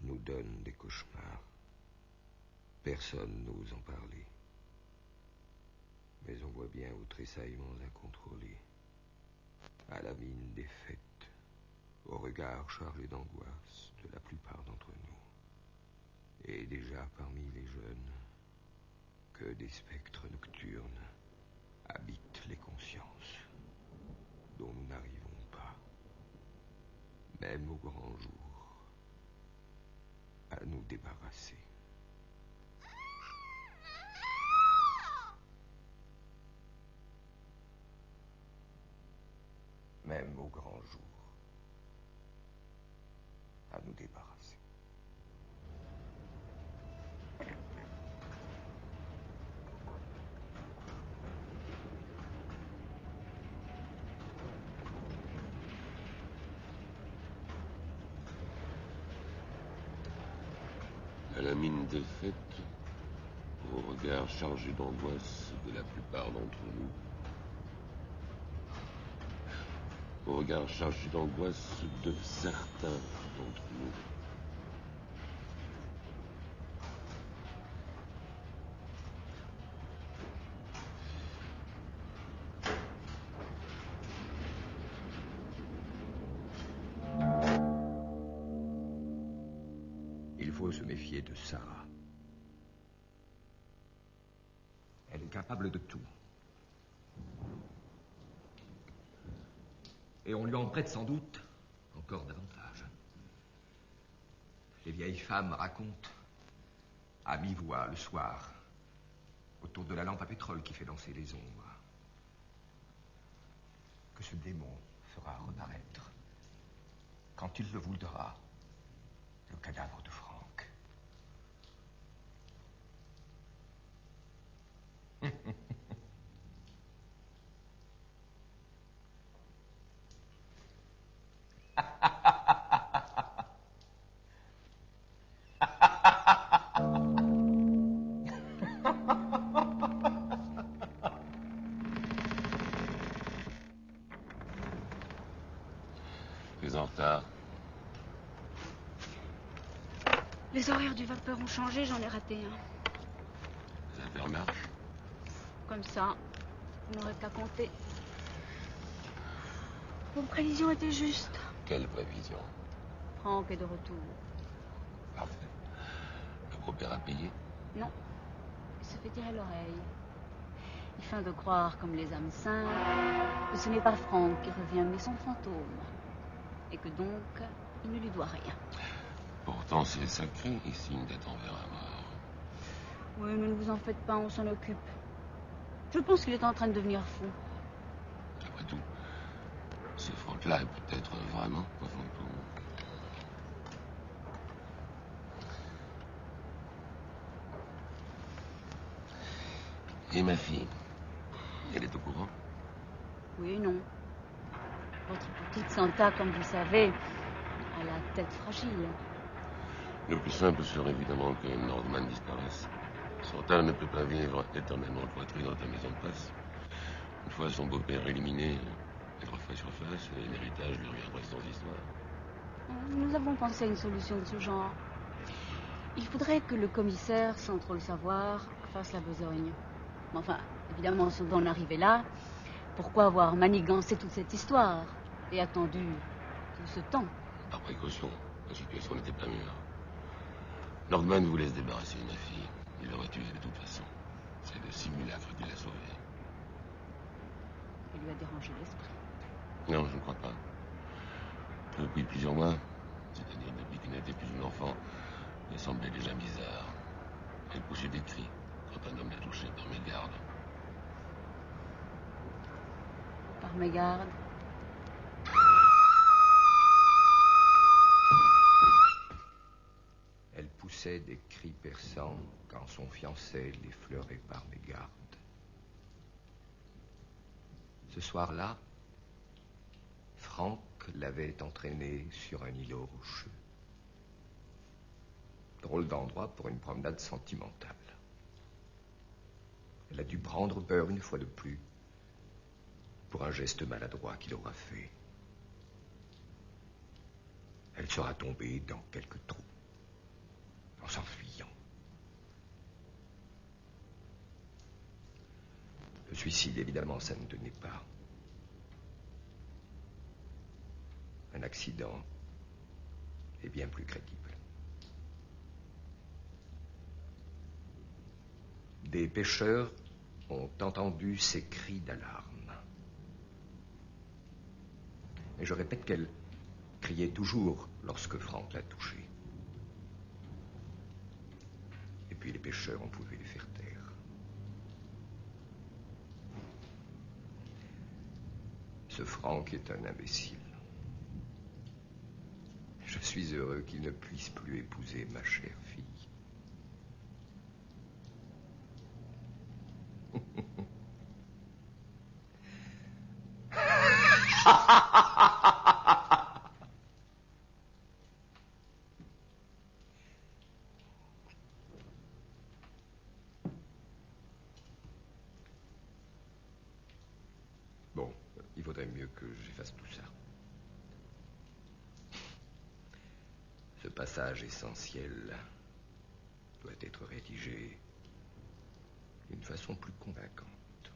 nous donne des cauchemars. Personne n'ose en parler. Mais on voit bien aux tressaillements incontrôlés, à la mine défaite, au regard chargé d'angoisse de la plupart d'entre nous, et déjà parmi les jeunes, que des spectres nocturnes habitent les consciences dont nous n'arrivons pas, même au grand jour, à nous débarrasser. Même au grand jour, à nous débarrasser. À la mine défaite, au regard chargé d'angoisse de la plupart d'entre nous, au regard chargé d'angoisse de certains d'entre nous. Il faut se méfier de Sarah. Elle est capable de tout. Et on lui en prête sans doute encore davantage. Les vieilles femmes racontent, à mi-voix le soir, autour de la lampe à pétrole qui fait danser les ombres, que ce démon fera reparaître, quand il le voudra, le cadavre de Franck. Tu es en retard. Les horaires du vapeur ont changé, j'en ai raté un. Les affaires marchent. Comme ça, vous n'aurez qu'à compter. Vos prévisions étaient justes. Quelle prévision? Franck est de retour. Parfait. Le beau-père a payé? Non, il se fait tirer l'oreille. Il feint de croire, comme les âmes simples, que ce n'est pas Franck qui revient, mais son fantôme. Et que donc, il ne lui doit rien. Pourtant, c'est sacré, ici, une dette envers un mort. Oui, mais ne vous en faites pas, on s'en occupe. Je pense qu'il est en train de devenir fou. Après tout, ce Franck-là est peut-être vraiment un fantôme. Et ma fille, elle est au courant? Oui et non. Votre petite Santa, comme vous savez, a la tête fragile. Le plus simple serait évidemment que Nordman disparaisse. Santa ne peut pas vivre éternellement cloîtrée dans ta maison de passe. Une fois son beau-père éliminé, elle refait surface et l'héritage lui reviendrait sans histoire. Nous avons pensé à une solution de ce genre. Il faudrait que le commissaire, sans trop le savoir, fasse la besogne. Mais enfin, évidemment, si on en arrivait là, pourquoi avoir manigancé toute cette histoire et attendu tout ce temps? Par précaution, la situation n'était pas mûre. Nordman voulait se débarrasser de ma fille. Il l'aurait tuée de toute façon. C'est le simulacre qui l'a sauvée. Il lui a dérangé l'esprit. Non, je ne crois pas. Depuis plusieurs mois, c'est-à-dire depuis qu'elle n'était plus une enfant, elle semblait déjà bizarre. Elle poussait des cris quand un homme la touchait par mégarde. Par mégarde? Elle poussait des cris perçants quand son fiancé l'effleurait par mégarde. Ce soir-là, Franck l'avait entraînée sur un îlot rocheux. Drôle d'endroit pour une promenade sentimentale. Elle a dû prendre peur une fois de plus pour un geste maladroit qu'il aura fait. Elle sera tombée dans quelques trous, en s'enfuyant. Le suicide, évidemment, ça ne tenait pas. Un accident est bien plus crédible. Des pêcheurs ont entendu ces cris d'alarme. Et je répète qu'elle criait toujours lorsque Franck l'a touchée. Et puis les pêcheurs ont voulu les faire taire. Ce Franck est un imbécile. Je suis heureux qu'il ne puisse plus épouser ma chère fille. Bon, il vaudrait mieux que j'efface tout ça. Ce passage essentiel doit être rédigé d'une façon plus convaincante.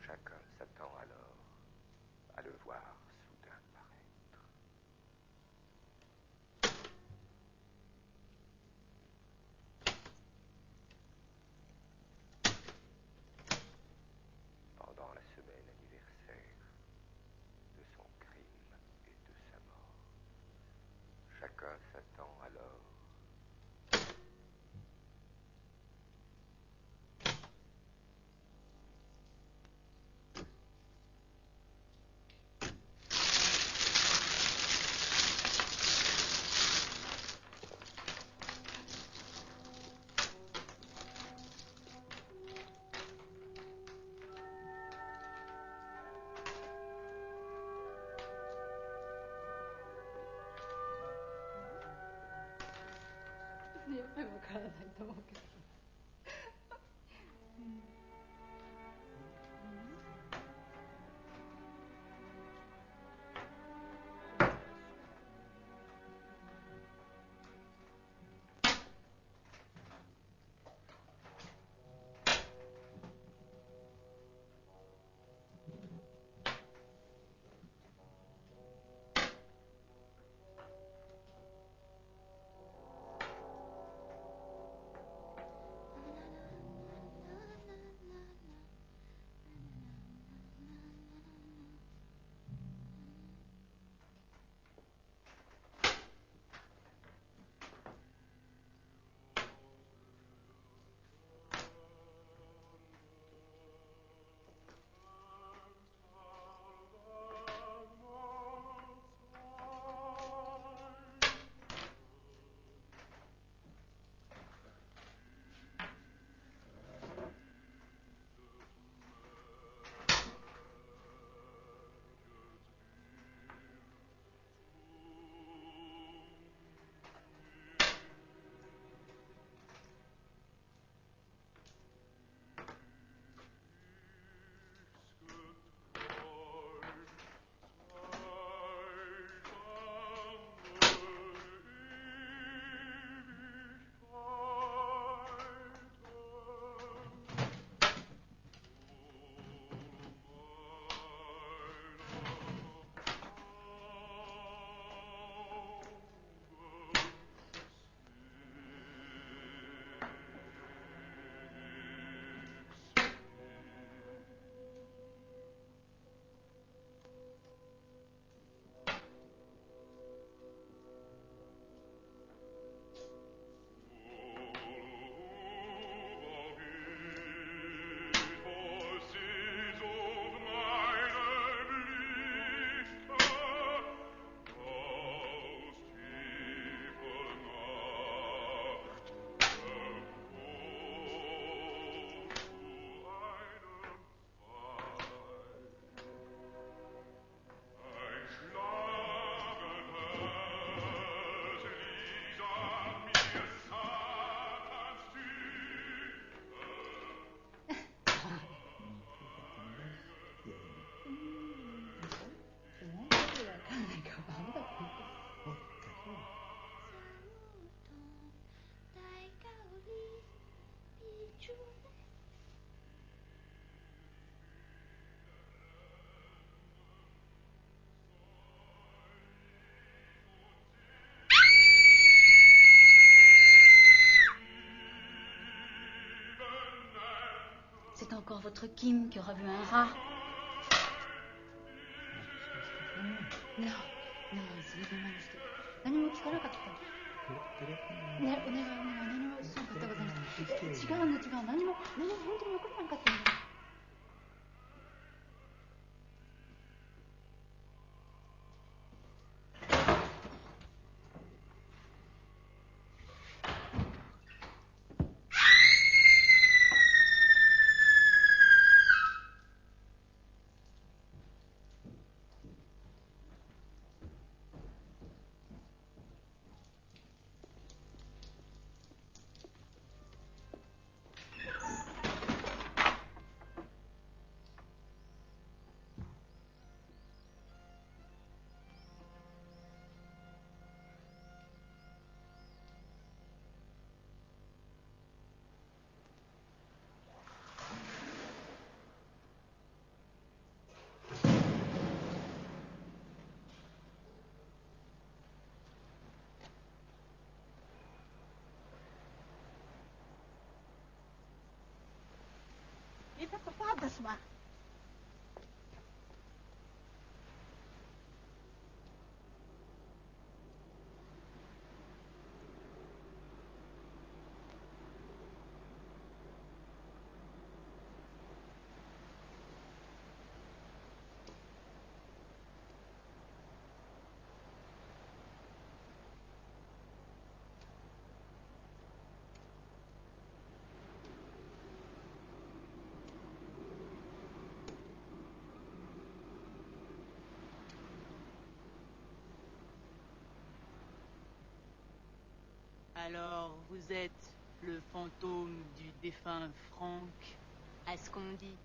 Chacun s'attend alors à le voir soudain paraître. Pendant la semaine anniversaire de son crime et de sa mort, chacun s'attend alors Siempre me acuerdo de todo que... votre Kim qui aura vu un rat. Non, c'est les mamans juste. 何も聞かなかった。ね、お願い、何もしなかったございます。違う、何も本当に分からなかったんだ。إذا تفاضل اسمع Alors, vous êtes le fantôme du défunt Franck? À ce qu'on dit,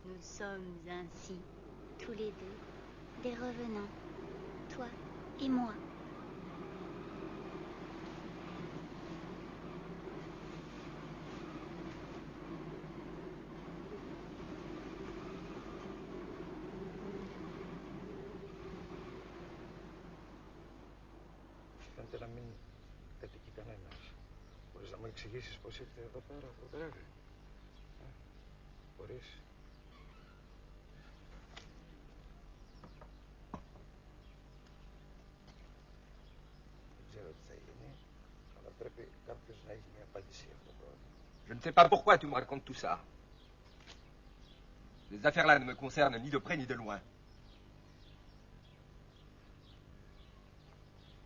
nous sommes ainsi, tous les deux, des revenants, toi et moi. Φαίνεται να μην κατοικεί κανένας. Μπορείς να μου εξηγήσεις πώς ήρθε εδώ πέρα το βράδυ? Μπορείς? Δεν ξέρω τι θα γίνει, αλλά πρέπει κάποιος να έχει μια απάντηση για αυτό το πρόβλημα. Je ne sais pas pourquoi tu me racontes tout ça. Les affaires-là ne me concernent ni de près ni de loin.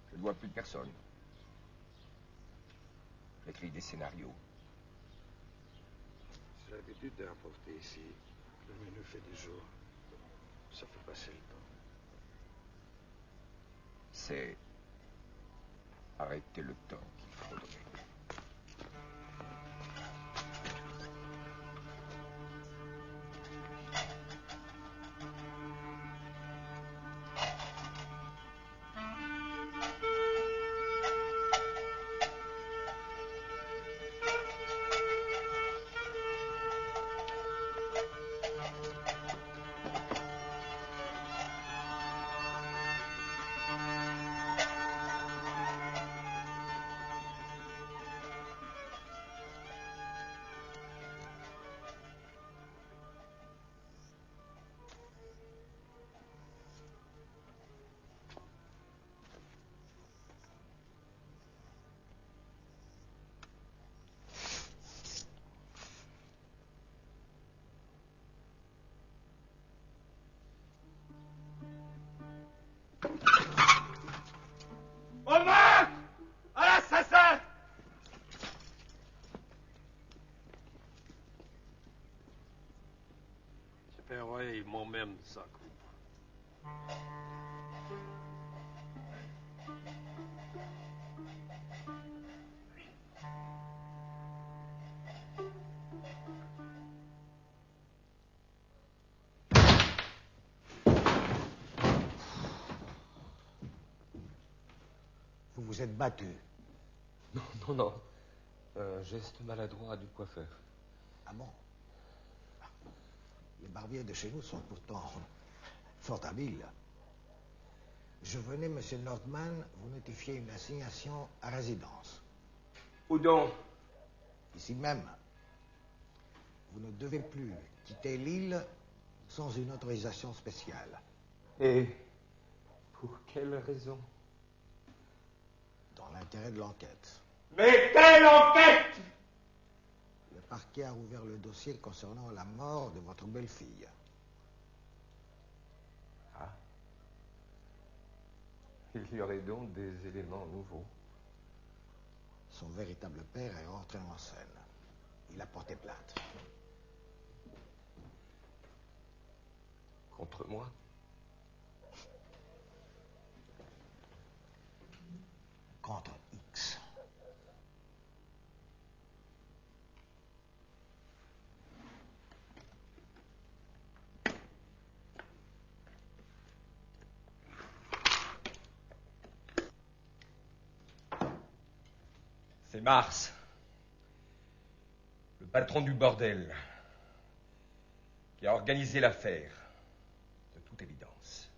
Je ne vois plus de personne. J'écris des scénarios. J'ai l'habitude de rapporter ici. Le menu fait du jour. Ça fait passer le temps. C'est arrêter le temps qu'il faudrait. Omar! À l'assassin! Je paierai moi-même sa coupe. Vous vous êtes battu. Non. Un geste maladroit du coiffeur. Ah bon? Les barbiers de chez nous sont pourtant fort habiles. Je venais, monsieur Nordman, vous notifier une assignation à résidence. Où donc? Ici même. Vous ne devez plus quitter l'île sans une autorisation spéciale. Et pour quelle raison? Dans l'intérêt de l'enquête. Mais quelle enquête? Le parquet a ouvert le dossier concernant la mort de votre belle-fille. Ah. Il y aurait donc des éléments nouveaux. Son véritable père est rentré en scène. Il a porté plainte. Contre moi? Contre X. C'est Mars, le patron du bordel, qui a organisé l'affaire, de toute évidence.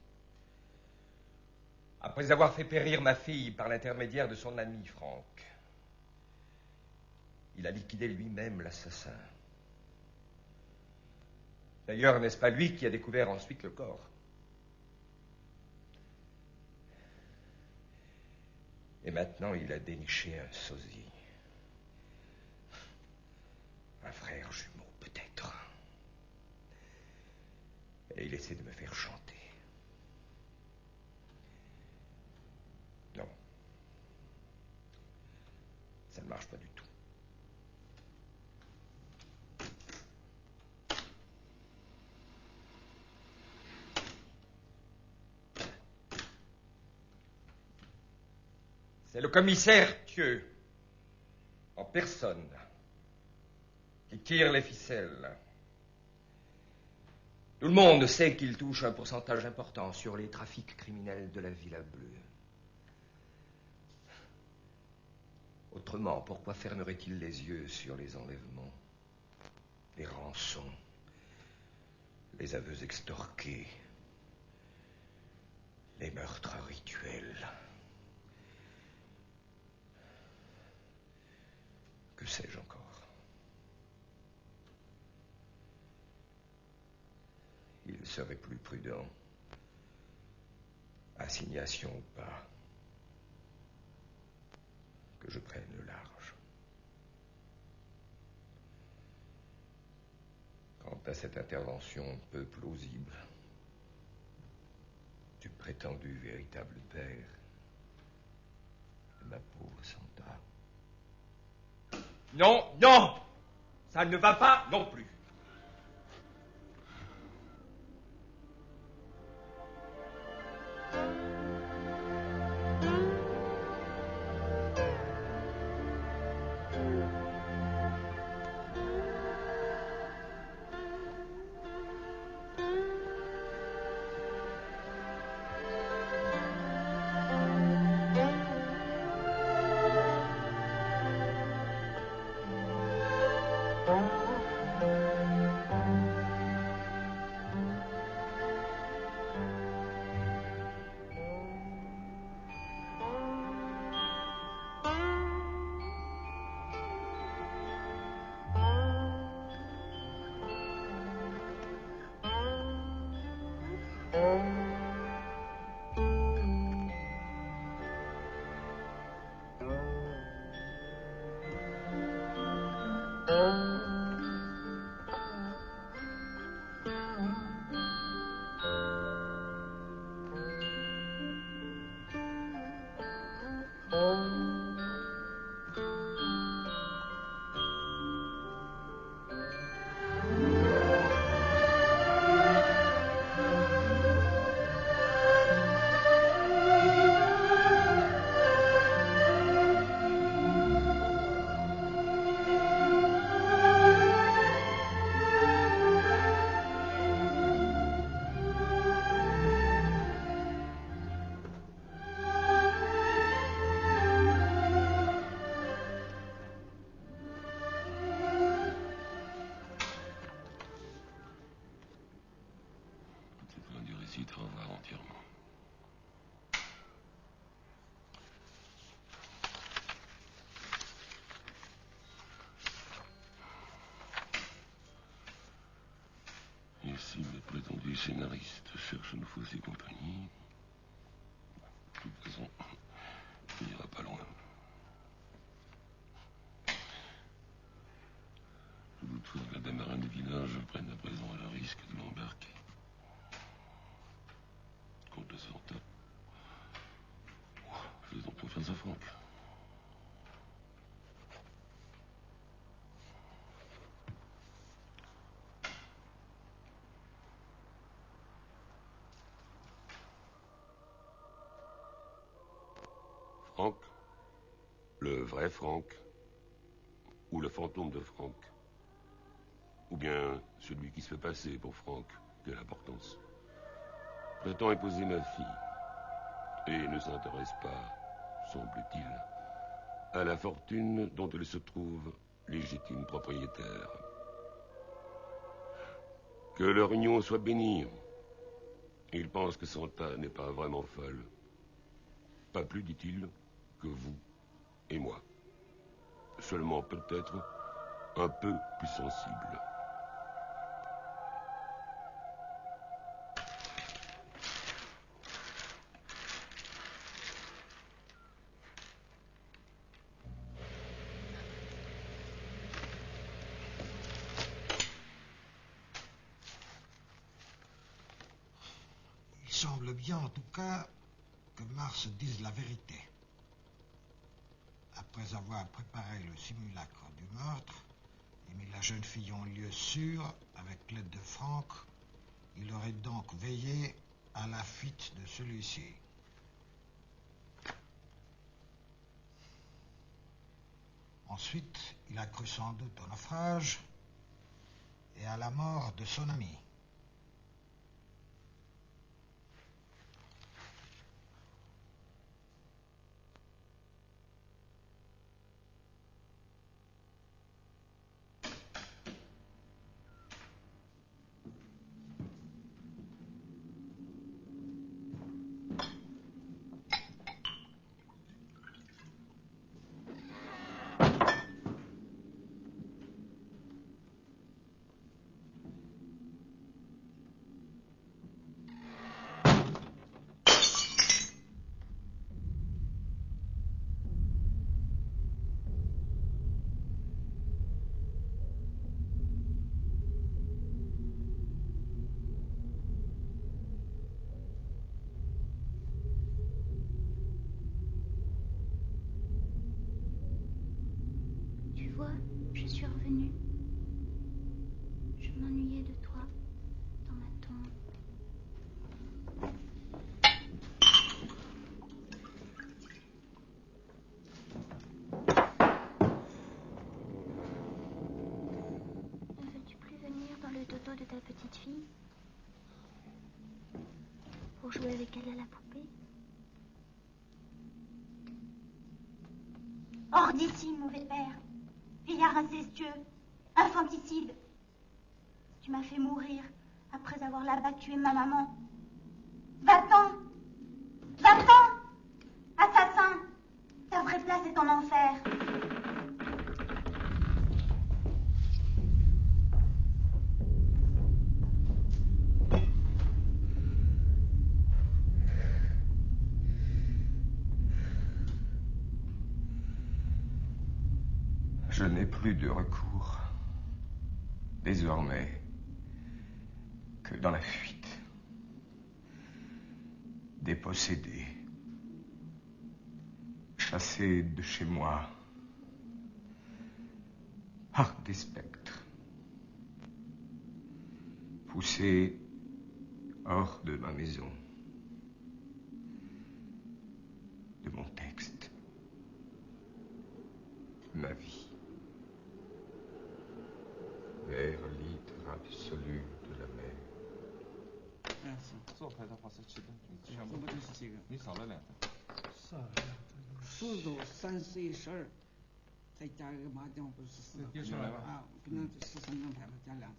Après avoir fait périr ma fille par l'intermédiaire de son ami Franck, il a liquidé lui-même l'assassin. D'ailleurs, n'est-ce pas lui qui a découvert ensuite le corps? Et maintenant, il a déniché un sosie. Un frère jumeau, peut-être. Et il essaie de me faire chanter. Non. Ça ne marche pas du tout. C'est le commissaire Thieu, en personne, qui tire les ficelles. Tout le monde sait qu'il touche un pourcentage important sur les trafics criminels de la Villa Bleue. Autrement, pourquoi fermerait-il les yeux sur les enlèvements, les rançons, les aveux extorqués, les meurtres rituels? Que sais-je encore? Il serait plus prudent, assignation ou pas, que je prenne le large. Quant à cette intervention peu plausible du prétendu véritable père de ma pauvre Sandra. Non, non! Ça ne va pas non plus. je nous faisais compagnie. De toute façon, il n'ira pas loin. Je doute fort que la dame marraine du village prenne à présent le risque de l'embarquer. Quant à Santa, je vais en confiance à Franck. Franck, le vrai Franck, ou le fantôme de Franck, ou bien celui qui se fait passer pour Franck, quelle importance, prétend épouser ma fille et ne s'intéresse pas, semble-t-il, à la fortune dont elle se trouve légitime propriétaire. Que leur union soit bénie. Il pense que Santa n'est pas vraiment folle. Pas plus, dit-il, que vous et moi. Seulement peut-être un peu plus sensible. Il semble bien, en tout cas, que Mars dise la vérité. Après avoir préparé le simulacre du meurtre et mis la jeune fille en lieu sûr avec l'aide de Franck, il aurait donc veillé à la fuite de celui-ci. Ensuite, il a cru sans doute au naufrage et à la mort de son ami. Je suis revenue. Je m'ennuyais de toi dans ma tombe. Ne veux-tu plus venir dans le dodo de ta petite fille pour jouer avec elle à la poupée? Hors d'ici, mauvais père. Vieillard incestueux, infanticide. Tu m'as fait mourir après avoir là-bas tué ma maman. Va-t'en! Va-t'en! Assassin! Ta vraie place est en enfer. Je n'ai plus de recours, désormais, que dans la fuite. Dépossédé, chassé de chez moi par des spectres, poussé hors de ma maison, de mon texte, de ma vie. Vers l'hydre absolu de la mer. 做牌的话是吃的，全部都是这个。你少了两个。少了两个。4组30、12，再加一个麻将，不是4。丢出来吧。啊，不能是3张牌了，加2张。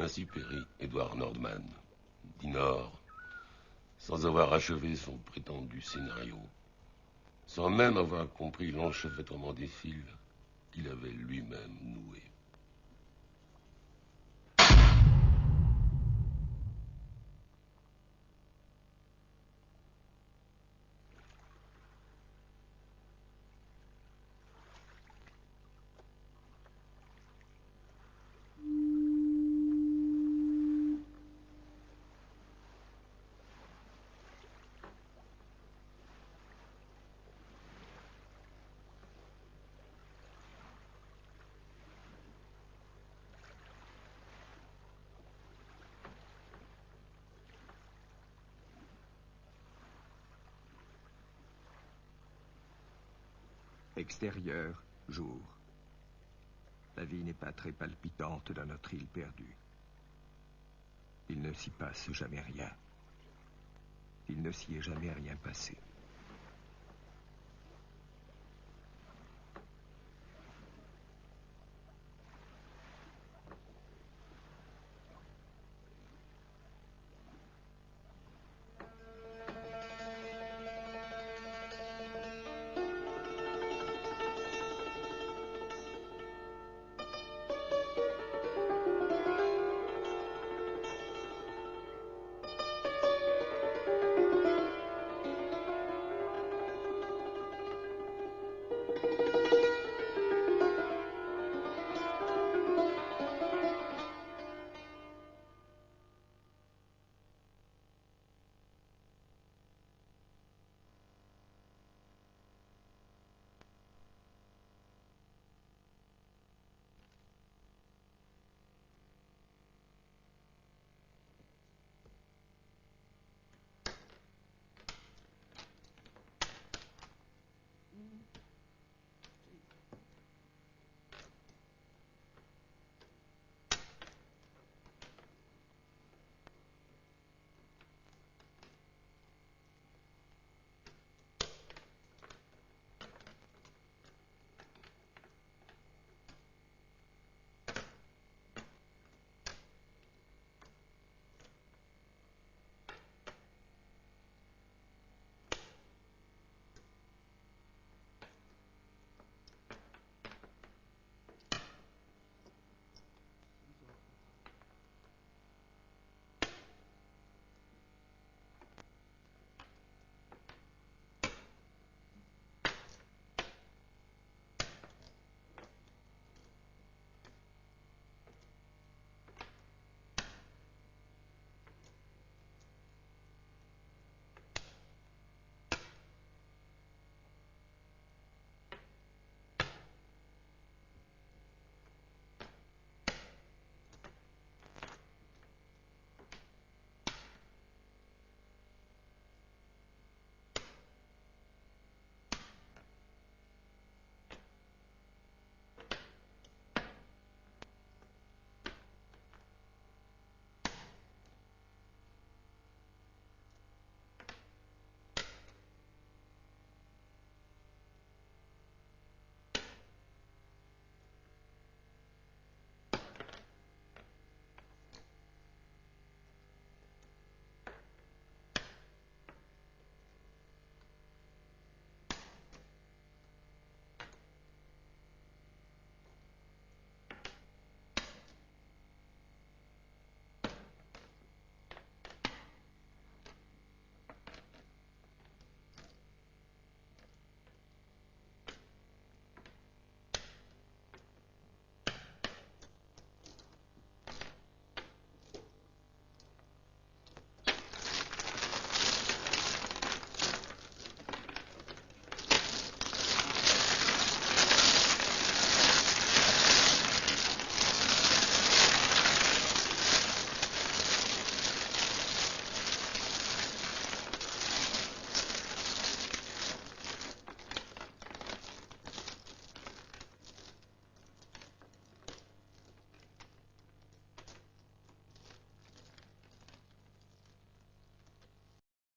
Ainsi périt Edward Nordman, dit Nord, sans avoir achevé son prétendu scénario, sans même avoir compris l'enchevêtrement des fils qu'il avait lui-même noués. Extérieur, jour. La vie n'est pas très palpitante dans notre île perdue. Il ne s'y passe jamais rien. Il ne s'y est jamais rien passé.